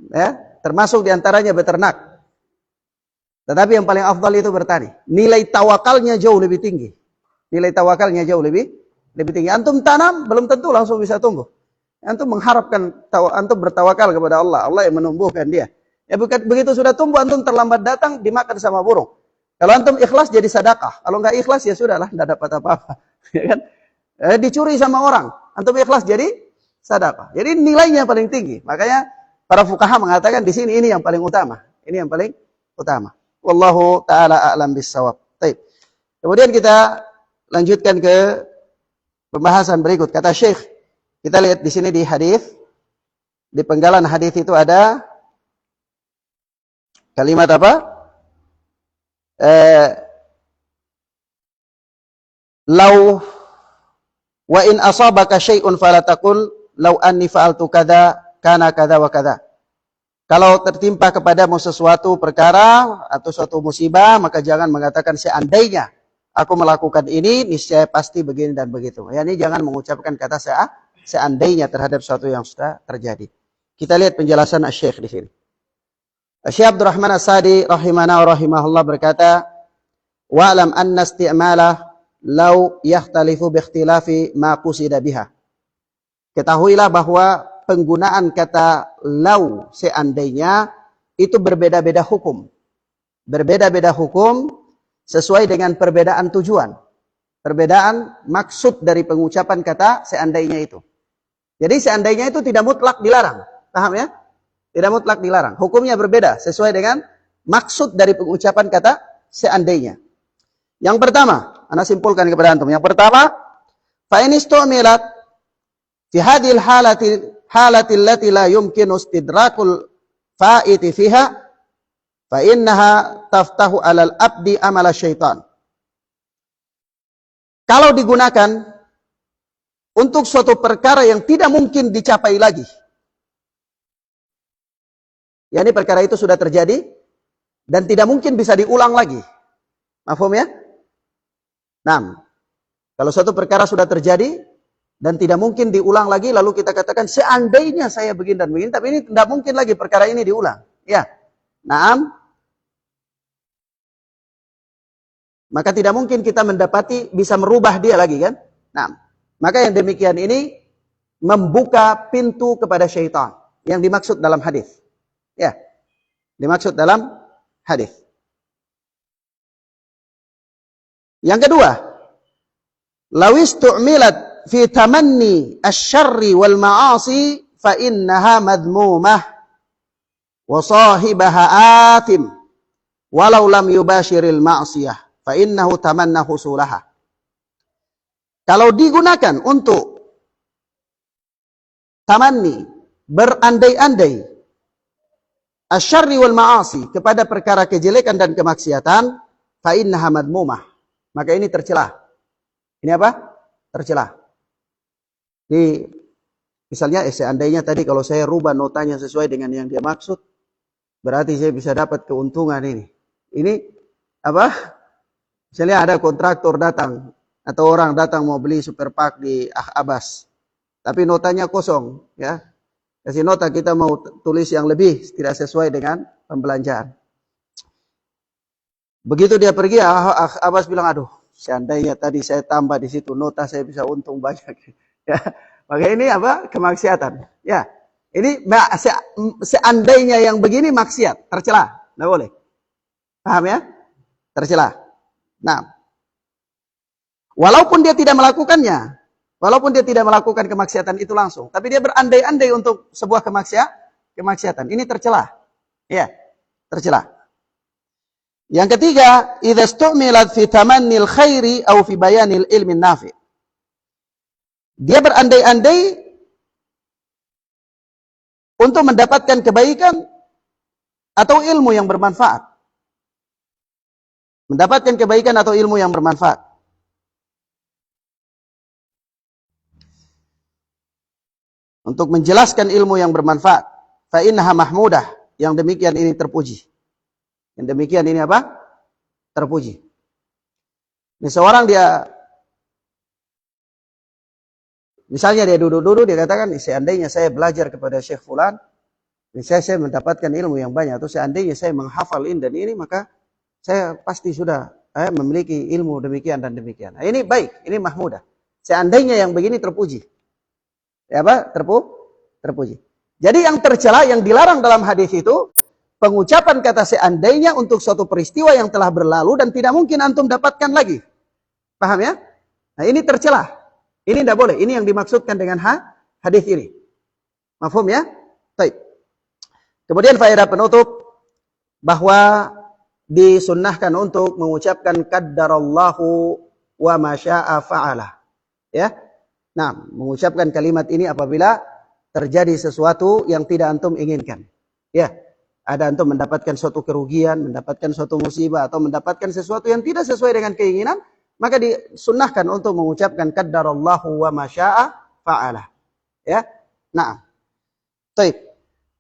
Ya, termasuk diantaranya beternak. Tetapi yang paling afdal itu bertani. Nilai tawakalnya jauh lebih tinggi. Nilai tawakalnya jauh lebih tinggi. Antum tanam belum tentu langsung bisa tumbuh. Antum mengharapkan, antum bertawakal kepada Allah. Allah yang menumbuhkan dia. Ya begitu sudah tumbuh, antum terlambat datang dimakan sama burung. Kalau antum ikhlas jadi sedekah. Kalau enggak ikhlas ya sudahlah, enggak dapat apa-apa. Ya kan? Dicuri sama orang. Antum ikhlas jadi sedekah. Jadi nilainya paling tinggi. Makanya para fuqaha mengatakan di sini ini yang paling utama. Ini yang paling utama. Wallahu taala a'lam bis-shawab. Baik. Kemudian kita lanjutkan ke pembahasan berikut. Kata Syekh, kita lihat di sini di hadis, di penggalan hadis itu ada kalimat apa? Lau wa in asabaka syai'un fala taqul lau anni fa'altu kadza kana kadza wa kadza. Kalau tertimpa kepadamu sesuatu perkara atau suatu musibah, maka jangan mengatakan seandainya aku melakukan ini, niscaya pasti begini dan begitu. Ya, ini jangan mengucapkan kata seandainya terhadap sesuatu yang sudah terjadi. Kita lihat penjelasan Asy-Syaikh di sini. Syekh Abdurrahman As-Sa'di rahimana wa rahimahullah berkata, "Wa'lam anna isti'malah law yakhtalifu bi ikhtilafi ma qusida biha." Ketahuilah bahwa penggunaan kata lau seandainya itu berbeda-beda hukum. Berbeda-beda hukum sesuai dengan perbedaan tujuan. Perbedaan maksud dari pengucapan kata seandainya itu. Jadi seandainya itu tidak mutlak dilarang. Paham ya? Tidak mutlak dilarang. Hukumnya berbeda sesuai dengan maksud dari pengucapan kata seandainya. Yang pertama, Anda simpulkan kepada antum. Yang pertama, fa in istu'milat fi hadhil halati allati la yumkinu istidrakul fa'iti fiha fa innaha taftahu 'alal abdi amala syaitan. Kalau digunakan untuk suatu perkara yang tidak mungkin dicapai lagi. Ya, ini perkara itu sudah terjadi dan tidak mungkin bisa diulang lagi. Mafhum ya? Nah, kalau suatu perkara sudah terjadi dan tidak mungkin diulang lagi, lalu kita katakan seandainya saya begini dan begini, tapi ini tidak mungkin lagi perkara ini diulang. Ya, naam. Maka tidak mungkin kita mendapati bisa merubah dia lagi kan? Nah, maka yang demikian ini membuka pintu kepada syaitan yang dimaksud dalam hadis. Ya, dimaksud dalam hadis. Yang kedua, lawis tu'milat fi tamanni asy-syarri wal ma'asi fa innaha madmumah wa sahibaha atim walau lam yubashiril ma'siyah fa innahu tamanna husulaha. Kalau digunakan untuk tamanni, berandai-andai asy-syarri wal ma'asi, kepada perkara kejelekan dan kemaksiatan, fa innaha madmumah, maka ini tercela. Ini apa? Tercela. Misalnya seandainya tadi kalau saya rubah notanya sesuai dengan yang dia maksud, berarti saya bisa dapat keuntungan ini. Ini apa? Misalnya ada kontraktor datang atau orang datang mau beli super pak di Abbas, tapi notanya kosong, ya. Kasih nota kita mau tulis yang lebih, tidak sesuai dengan pembelanjaan. Begitu dia pergi, Abbas bilang, aduh, seandainya tadi saya tambah di situ nota, saya bisa untung banyak. Ya, maka ini apa? Kemaksiatan. Ya, Ini seandainya yang begini maksiat, tercela, nggak boleh. Paham ya? Tercela. Nah, walaupun dia tidak melakukannya, walaupun dia tidak melakukan kemaksiatan itu langsung, tapi dia berandai-andai untuk sebuah kemaksiatan. Ini tercela. Ya, tercela. Yang ketiga, idza stu'milat fi tamannil khairi aw fi bayanil ilmin nafi. Dia berandai-andai untuk mendapatkan kebaikan atau ilmu yang bermanfaat. Mendapatkan kebaikan atau ilmu yang bermanfaat. Untuk menjelaskan ilmu yang bermanfaat. Fa innaha mahmudah. Yang demikian ini terpuji. Yang demikian ini apa? Terpuji. Ini seorang dia, misalnya dia duduk-duduk, dia katakan, seandainya saya belajar kepada Syekh Fulan, saya mendapatkan ilmu yang banyak. Atau seandainya saya menghafal ini dan ini, maka saya pasti sudah memiliki ilmu demikian dan demikian. Nah, ini baik, ini mahmudah. Seandainya yang begini terpuji. Ya apa? Terpuji. Jadi yang tercela, yang dilarang dalam hadis itu, pengucapan kata seandainya untuk suatu peristiwa yang telah berlalu dan tidak mungkin antum dapatkan lagi. Paham ya? Nah, ini tercela. Ini tidak boleh. Ini yang dimaksudkan dengan hadis ini. Mafhum ya? Baik. Kemudian faedah penutup, bahwa disunnahkan untuk mengucapkan qaddarallahu wa ma syaa fa'ala. Ya. Nah, mengucapkan kalimat ini apabila terjadi sesuatu yang tidak antum inginkan. Ya. Ada antum mendapatkan suatu kerugian, mendapatkan suatu musibah, atau mendapatkan sesuatu yang tidak sesuai dengan keinginan, maka disunnahkan untuk mengucapkan qaddarallahu wa ma syaa fa'ala. Ya. Nah. Baik.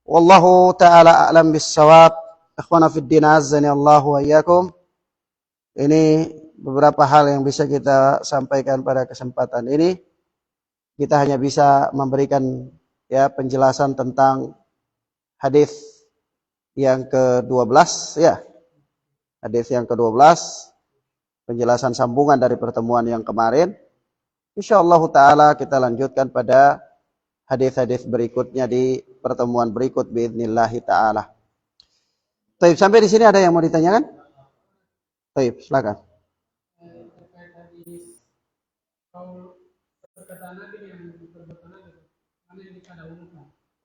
Wallahu ta'ala a'lam bis-shawab. Ikhwana fid din azzani Allahu wa iyyakum. Ini beberapa hal yang bisa kita sampaikan pada kesempatan ini. Kita hanya bisa memberikan ya penjelasan tentang hadis yang ke-12 ya. Hadis yang ke-12, penjelasan sambungan dari pertemuan yang kemarin. Insyaallah taala kita lanjutkan pada hadis-hadis berikutnya di pertemuan berikut biidznillah taala. Baik, sampai di sini ada yang mau ditanyakan? Baik, silakan.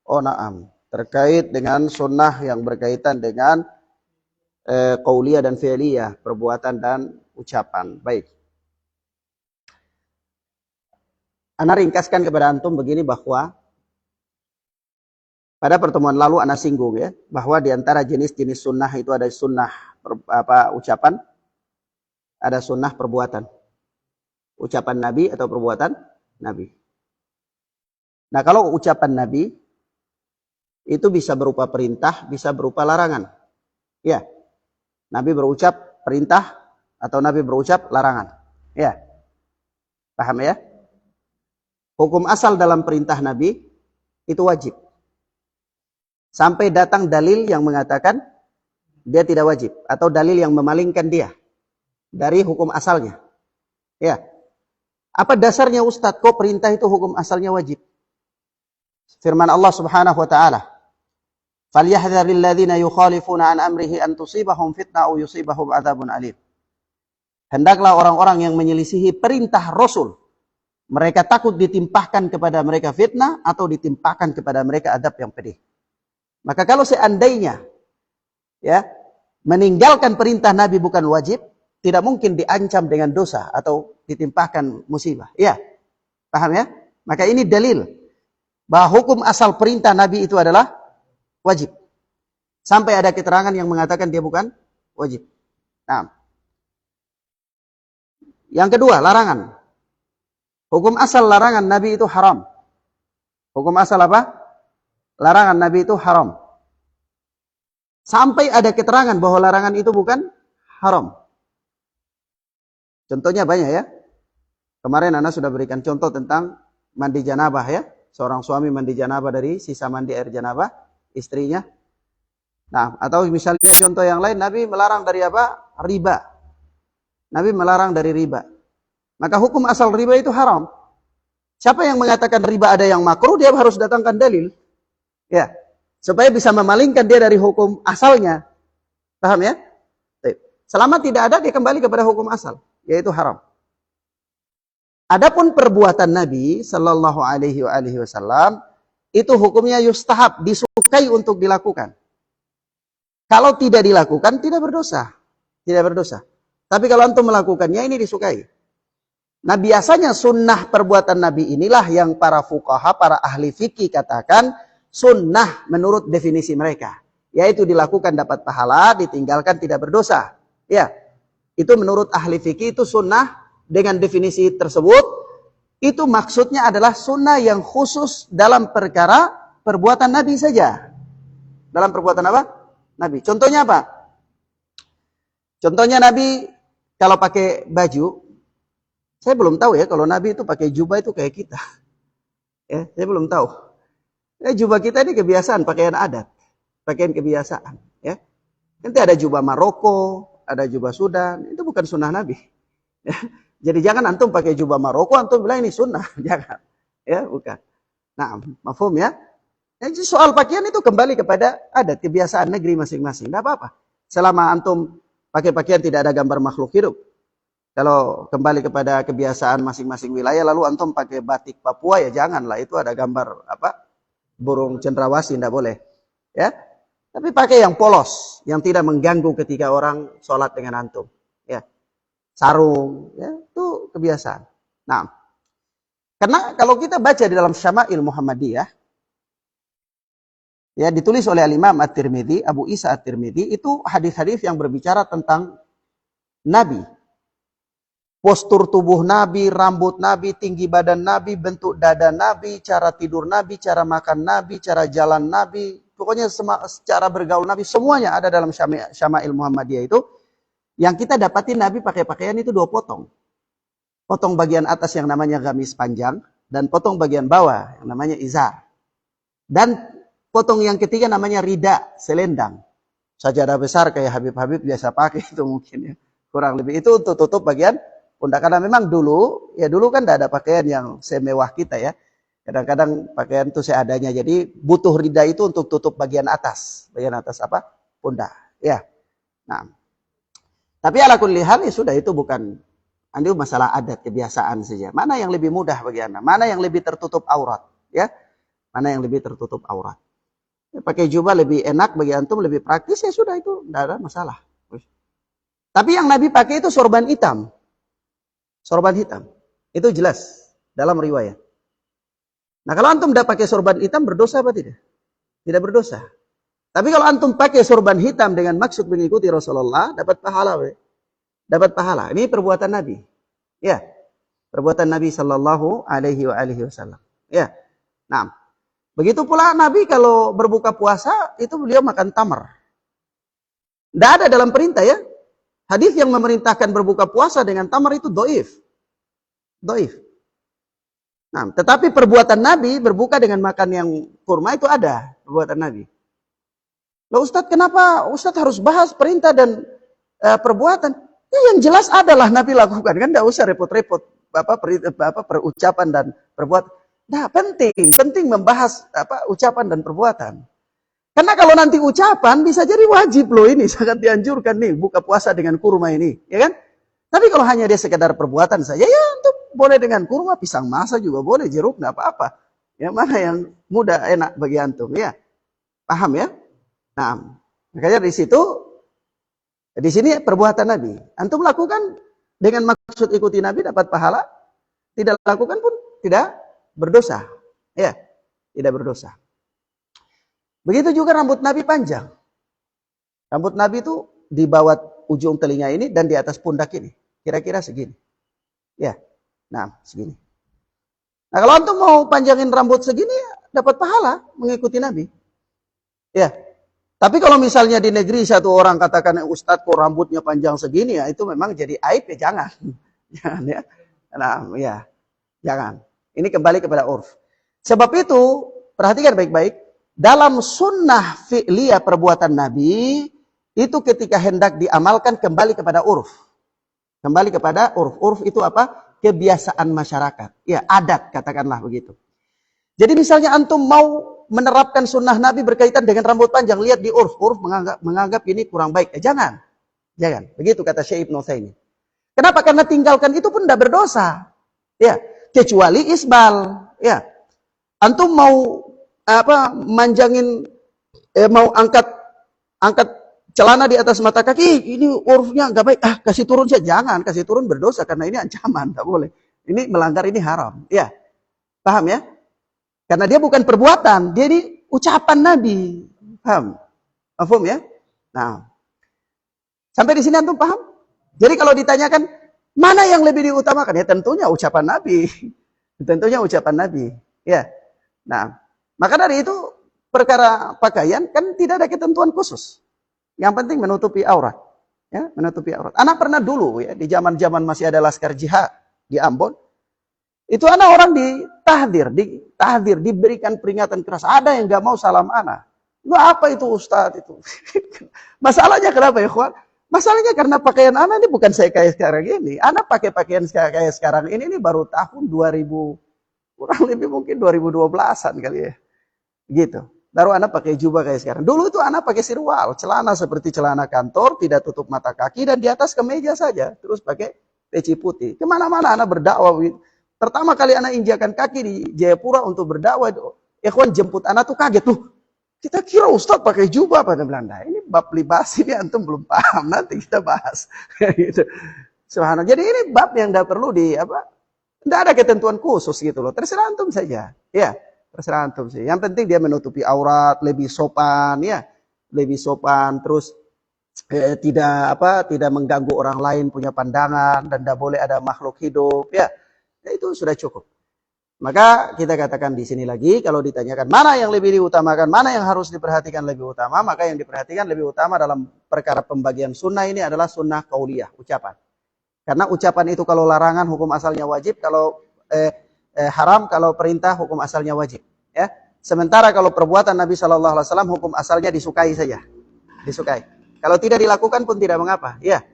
Oh, na'am. Terkait dengan sunnah yang berkaitan dengan qauliyah dan fi'liyah, perbuatan dan ucapan. Baik. Ana ringkaskan kepada antum begini, bahwa pada pertemuan lalu ana singgung ya, bahwa di antara jenis-jenis sunnah itu ada sunnah ucapan, ada sunnah perbuatan. Ucapan Nabi atau perbuatan Nabi. Nah, kalau ucapan Nabi itu bisa berupa perintah, bisa berupa larangan. Ya. Nabi berucap perintah atau Nabi berucap larangan. Ya. Paham ya? Hukum asal dalam perintah Nabi itu wajib. Sampai datang dalil yang mengatakan dia tidak wajib, atau dalil yang memalingkan dia dari hukum asalnya. Ya. Apa dasarnya Ustadz kok perintah itu hukum asalnya wajib? Firman Allah Subhanahu wa taala, "Falyahdharil ladzina yukhalifuna an amrihi an tusibahum fitnah aw yusibahum adzabun alim." Hendaklah orang-orang yang menyelisihi perintah Rasul, mereka takut ditimpahkan kepada mereka fitnah atau ditimpahkan kepada mereka adab yang pedih. Maka kalau seandainya ya meninggalkan perintah Nabi bukan wajib, tidak mungkin diancam dengan dosa atau ditimpahkan musibah. Ya. Paham ya? Maka ini dalil bahwa hukum asal perintah Nabi itu adalah wajib. Sampai ada keterangan yang mengatakan dia bukan wajib. Nah. Yang kedua, larangan. Hukum asal larangan Nabi itu haram. Hukum asal apa? Larangan Nabi itu haram. Sampai ada keterangan bahwa larangan itu bukan haram. Contohnya banyak ya. Kemarin Anda sudah berikan contoh tentang mandi janabah ya. Seorang suami mandi janabah dari sisa mandi air janabah istrinya. Nah, atau misalnya contoh yang lain, Nabi melarang dari apa? Riba. Nabi melarang dari riba. Maka hukum asal riba itu haram. Siapa yang mengatakan riba ada yang makruh, dia harus datangkan dalil. Ya, supaya bisa memalingkan dia dari hukum asalnya. Paham ya? Selama tidak ada, dia kembali kepada hukum asal, yaitu haram. Adapun perbuatan Nabi Sallallahu Alaihi Wasallam itu hukumnya yustahab, disukai untuk dilakukan. Kalau tidak dilakukan, tidak berdosa, tidak berdosa. Tapi kalau antum melakukannya, ini disukai. Nah, biasanya sunnah perbuatan Nabi inilah yang para fuqaha, para ahli fikih katakan sunnah menurut definisi mereka, yaitu dilakukan dapat pahala, ditinggalkan tidak berdosa. Ya, itu menurut ahli fikih itu sunnah dengan definisi tersebut. Itu maksudnya adalah sunnah yang khusus dalam perkara perbuatan Nabi saja. Dalam perbuatan apa? Nabi. Contohnya apa? Contohnya Nabi kalau pakai baju, saya belum tahu ya kalau Nabi itu pakai jubah itu kayak kita. Ya, saya belum tahu. Jubah kita ini kebiasaan, pakaian adat, pakaian kebiasaan. Ya, nanti ada jubah Maroko, ada jubah Sudan, itu bukan sunnah Nabi. Ya. Jadi jangan antum pakai jubah Maroko, antum bilang ini sunnah, jangan. Ya, bukan. Nah, mafhum ya. Jadi soal pakaian itu kembali kepada adat kebiasaan negeri masing-masing. Tidak apa-apa. Selama antum pakai pakaian tidak ada gambar makhluk hidup. Kalau kembali kepada kebiasaan masing-masing wilayah, lalu antum pakai batik Papua, ya janganlah. Itu ada gambar apa? Burung cendrawasih, tidak boleh. Ya. Tapi pakai yang polos, yang tidak mengganggu ketika orang sholat dengan antum. Ya. Sarung, ya, itu kebiasaan. Nah, karena kalau kita baca di dalam Syama'il Muhammadiyah, ya ditulis oleh Imam At-Tirmidzi, Abu Isa At-Tirmidzi, itu hadis-hadis yang berbicara tentang Nabi. Postur tubuh Nabi, rambut Nabi, tinggi badan Nabi, bentuk dada Nabi, cara tidur Nabi, cara makan Nabi, cara jalan Nabi, pokoknya cara bergaul Nabi, semuanya ada dalam Syama'il Muhammadiyah itu. Yang kita dapatin Nabi pakai pakaian itu 2 potong. Potong bagian atas yang namanya gamis panjang, dan potong bagian bawah yang namanya izar. Dan potong yang ketiga namanya rida, selendang. Sajadah besar kayak Habib-Habib biasa pakai itu mungkin ya. Kurang lebih itu untuk tutup bagian pundak. Karena memang dulu kan tidak ada pakaian yang semewah kita ya. Kadang-kadang pakaian itu seadanya. Jadi butuh rida itu untuk tutup bagian atas. Bagian atas apa? Pundak. Ya. Nah. Tapi ala kulli hal ya sudah, itu bukan, itu masalah adat kebiasaan saja. Mana yang lebih mudah bagi Anda? Mana yang lebih tertutup aurat? Ya. Mana yang lebih tertutup aurat? Ya, pakai jubah lebih enak bagi antum, lebih praktis, ya sudah, itu tidak ada masalah. Tapi yang Nabi pakai itu sorban hitam. Sorban hitam. Itu jelas dalam riwayat. Nah, kalau antum tidak pakai sorban hitam, berdosa apa tidak? Tidak berdosa. Tapi kalau antum pakai sorban hitam dengan maksud mengikuti Rasulullah, dapat pahala. Dapat pahala. Ini perbuatan Nabi. Ya. Perbuatan Nabi Sallallahu Alaihi Wasallam. Ya. Nah. Begitu pula Nabi kalau berbuka puasa, itu beliau makan tamar. Tidak ada dalam perintah ya. Hadis yang memerintahkan berbuka puasa dengan tamar itu doif. Doif. Nah, tetapi perbuatan Nabi berbuka dengan makan yang kurma itu ada. Perbuatan Nabi. Loh Ustadz, kenapa Ustadz harus bahas perintah dan perbuatan? Ya, yang jelas adalah Nabi lakukan. Kan tidak usah repot-repot perucapan dan perbuatan. Nah, penting membahas ucapan dan perbuatan. Karena kalau nanti ucapan bisa jadi wajib loh, ini sangat dianjurkan nih buka puasa dengan kurma ini, ya kan? Tapi kalau hanya dia sekedar perbuatan saja, ya untuk boleh dengan kurma, pisang masa juga boleh, jeruk nggak apa-apa. Yang mana yang mudah enak bagi antum, ya? Paham ya? Nah, makanya di sini perbuatan Nabi. Antum lakukan dengan maksud ikuti Nabi dapat pahala, tidak lakukan pun tidak berdosa. Ya, tidak berdosa. Begitu juga rambut Nabi panjang. Rambut Nabi itu di bawah ujung telinga ini dan di atas pundak ini. Kira-kira segini. Ya, nah segini. Nah kalau antum mau panjangin rambut segini, ya, dapat pahala mengikuti Nabi. Ya. Tapi kalau misalnya di negeri satu orang katakan, Ustadz kok rambutnya panjang segini, ya itu memang jadi aib, ya jangan. Jangan ya. Nah, ya. Jangan. Ini kembali kepada urf. Sebab itu, perhatikan baik-baik, dalam sunnah fi'liyah perbuatan Nabi, itu ketika hendak diamalkan kembali kepada urf. Kembali kepada urf. Urf itu apa? Kebiasaan masyarakat. Ya, adat, katakanlah begitu. Jadi misalnya antum mau menerapkan sunnah Nabi berkaitan dengan rambut panjang. Lihat di urf menganggap ini kurang baik. Jangan. Begitu kata Syekh Ibnu Utsaimin. Kenapa? Karena tinggalkan itu pun tidak berdosa. Ya, kecuali isbal. Ya, antum mau manjangin, mau angkat celana di atas mata kaki, ini urfnya nggak baik. Kasih turun saja. Jangan, kasih turun berdosa karena ini ancaman, tak boleh. Ini melanggar, ini haram. Ya, paham ya? Karena dia bukan perbuatan, dia ini ucapan Nabi. Paham ya? Nah, sampai di sini antum paham? Jadi kalau ditanyakan mana yang lebih diutamakan, ya tentunya ucapan Nabi. Tentunya ucapan Nabi. Ya. Nah, maka dari itu perkara pakaian kan tidak ada ketentuan khusus. Yang penting menutupi aurat. Ya, menutupi aurat. Anak pernah dulu ya, di zaman-zaman masih ada laskar jihad di Ambon. Itu anak orang ditahdir, diberikan peringatan keras. Ada yang nggak mau salam anak. Lu apa itu Ustadz itu? Masalahnya kenapa ya, kawan? Masalahnya karena pakaian anak ini bukan saya kayak sekarang ini. Anak pakai pakaian kayak sekarang ini baru tahun 2000, kurang lebih mungkin 2012-an kali ya. Gitu. Baru anak pakai jubah kayak sekarang. Dulu itu anak pakai sirwal, celana seperti celana kantor, tidak tutup mata kaki dan di atas kemeja saja. Terus pakai peci putih. Kemana-mana anak berdakwah. Pertama kali anak injakan kaki di Jayapura untuk berdakwah, ikhwan jemput anak tuh kaget tuh. Kita kira Ustadz pakai jubah pada Belanda. Ini bab libas ini antum belum paham. Nanti kita bahas. Gitu. Subhanallah. Jadi ini bab yang tidak perlu tidak ada ketentuan khusus gitu loh. Terserah antum saja. Ya, terserah antum sih. Yang penting dia menutupi aurat, lebih sopan ya. Lebih sopan, terus tidak mengganggu orang lain punya pandangan dan tidak boleh ada makhluk hidup ya. Itu sudah cukup. Maka kita katakan di sini lagi, kalau ditanyakan mana yang lebih diutamakan, mana yang harus diperhatikan lebih utama, maka yang diperhatikan lebih utama dalam perkara pembagian sunnah ini adalah sunnah qauliyah, ucapan. Karena ucapan itu kalau larangan hukum asalnya wajib, kalau haram, kalau perintah hukum asalnya wajib. Ya. Sementara kalau perbuatan Nabi Shallallahu Alaihi Wasallam hukum asalnya disukai saja, disukai. Kalau tidak dilakukan pun tidak mengapa. Ya,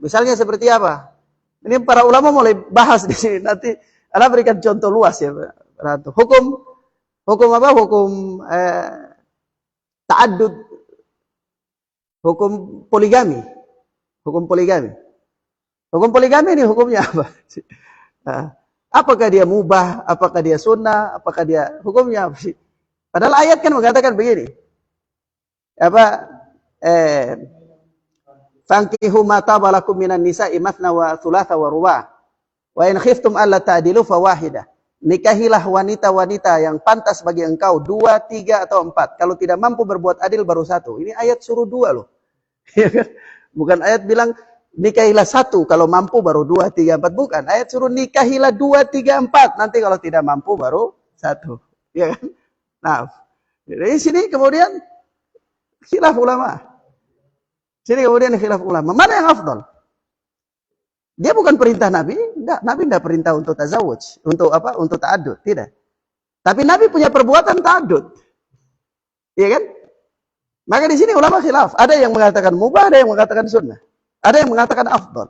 misalnya seperti apa? Ini para ulama mulai bahas di sini nanti. Anda berikan contoh luas ya, Ratu. Hukum apa? Hukum ta'addud, hukum poligami. Hukum poligami. Hukum poligami ini hukumnya apa? Apakah dia mubah? Apakah dia sunnah? Apakah dia hukumnya apa sih? Padahal ayat kan mengatakan begini. Fankihu ma tabalakum minan nisa'i mathna wa thulatha wa ruba'. Wa in khiftum alla ta'dilu fawahidah. Nikahilah wanita-wanita yang pantas bagi engkau 2, 3 atau 4. Kalau tidak mampu berbuat adil baru 1. Ini ayat suruh 2 loh. Bukan ayat bilang nikahilah 1 kalau mampu baru 2, 3, 4. Bukan. Ayat suruh nikahilah 2, 3, 4. Nanti kalau tidak mampu baru 1. Ya kan? Nah, dari sini kemudian khilaf ulama. Mana yang afdal? Dia bukan perintah Nabi, Nabi tidak perintah untuk tazawuj, untuk ta'adud, tidak. Tapi Nabi punya perbuatan ta'adud. Iya kan? Maka di sini ulama khilaf. Ada yang mengatakan mubah, ada yang mengatakan sunnah. Ada yang mengatakan afdal.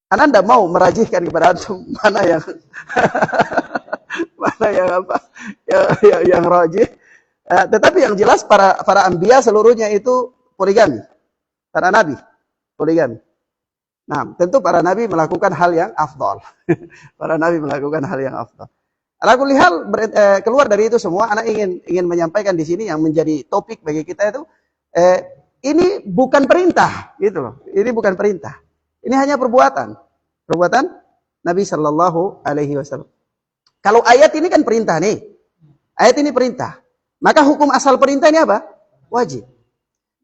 Anda tidak mau merajihkan kepada antum mana yang yang rajih. Tetapi yang jelas para anbiya seluruhnya itu poligami. Para nabi poligami. Nah, tentu para nabi melakukan hal yang afdal. Para nabi melakukan hal yang afdal. Ala kulli hal, keluar dari itu semua, anak ingin menyampaikan di sini yang menjadi topik bagi kita itu, ini bukan perintah, gitu loh. Ini bukan perintah. Ini hanya perbuatan. Perbuatan Nabi Shallallahu Alaihi Wasallam. Kalau ayat ini kan perintah nih. Ayat ini perintah. Maka hukum asal perintah ini apa? Wajib.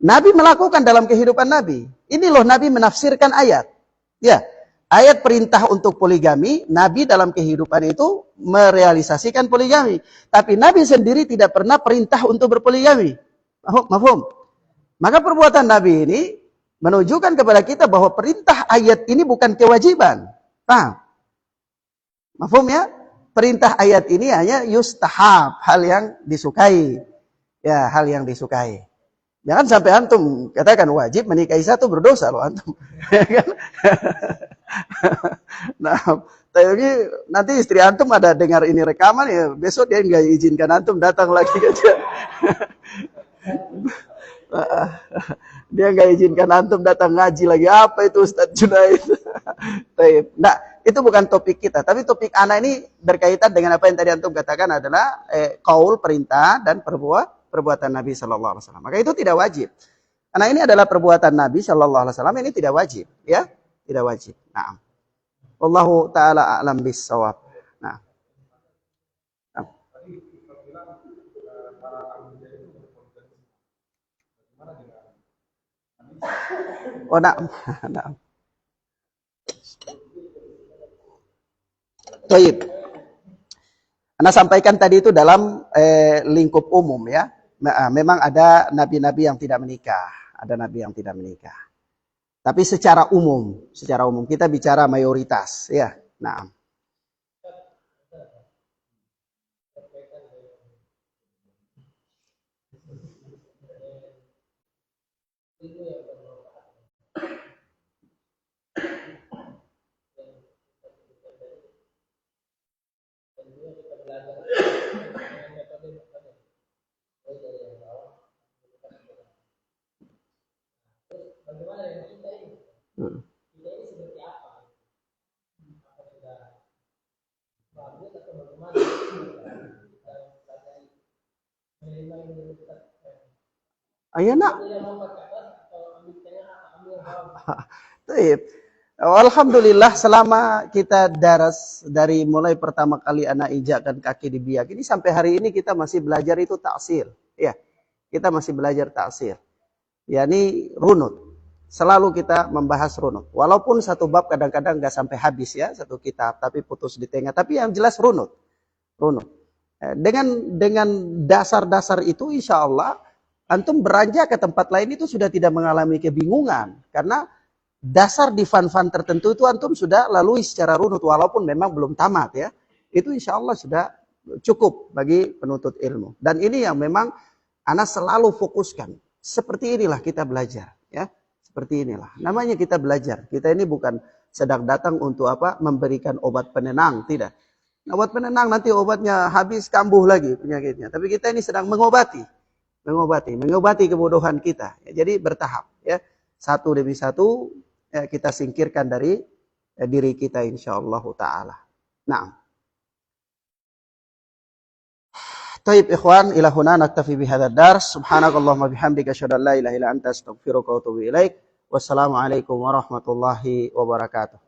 Nabi melakukan dalam kehidupan Nabi. Ini loh Nabi menafsirkan ayat. Ya, ayat perintah untuk poligami, Nabi dalam kehidupan itu merealisasikan poligami. Tapi Nabi sendiri tidak pernah perintah untuk berpoligami. Mafhum? Maka perbuatan Nabi ini menunjukkan kepada kita bahwa perintah ayat ini bukan kewajiban. Paham? Mafhum ya? Perintah ayat ini hanya yustahab, hal yang disukai. Ya, hal yang disukai. Jangan sampai antum katakan wajib menikahi 1 berdosa loh antum. Nah, Tapi nanti istri antum ada dengar ini rekaman ya, besok dia nggak izinkan antum datang lagi aja. Dia nggak izinkan antum datang ngaji lagi. Apa itu Ustaz Junaid? Nah, itu bukan topik kita. Tapi topik anak ini berkaitan dengan apa yang tadi antum katakan adalah qaul, perintah dan perbuatan Nabi Shallallahu Alaihi Wasallam. Maka itu tidak wajib. Karena ini adalah perbuatan Nabi Shallallahu Alaihi Wasallam, ini tidak wajib, ya, tidak wajib. Nah, Wallahu taala a'lam bis-shawab. Nah. Oh, nah. Nah. Baik. Anda sampaikan tadi itu dalam lingkup umum ya. Memang ada nabi-nabi yang tidak menikah, ada nabi yang tidak menikah. Tapi secara umum kita bicara mayoritas ya. Nah. Ayo nak. Alhamdulillah selama kita daras dari mulai pertama kali anak injakkan kaki di biak ini sampai hari ini kita masih belajar itu taksir. Ya, kita masih belajar taksir. Yani runut. Selalu kita membahas runut. Walaupun satu bab kadang-kadang nggak sampai habis ya satu kitab, tapi putus di tengah. Tapi yang jelas runut. Runut. Dengan dasar-dasar itu insya Allah antum beranjak ke tempat lain itu sudah tidak mengalami kebingungan. Karena dasar di fan-fan tertentu itu antum sudah lalui secara runut. Walaupun memang belum tamat ya. Itu insya Allah sudah cukup bagi penuntut ilmu. Dan ini yang memang ana selalu fokuskan. Seperti inilah kita belajar ya. Seperti inilah. Namanya kita belajar. Kita ini bukan sedang datang untuk apa? Memberikan obat penenang, tidak. Obat penenang nanti obatnya habis kambuh lagi penyakitnya. Tapi kita ini sedang mengobati kebodohan kita. Ya, jadi bertahap ya. Satu demi satu ya, kita singkirkan dari diri kita insyaallah taala. Nah. Taib ikhwan, ila huna naktafi bihadzal dars. Subhanakallahumma bihamdika asyhadu an la ilaha illa anta astaghfiruka wa atubu ilaik. Wassalamualaikum warahmatullahi wabarakatuh.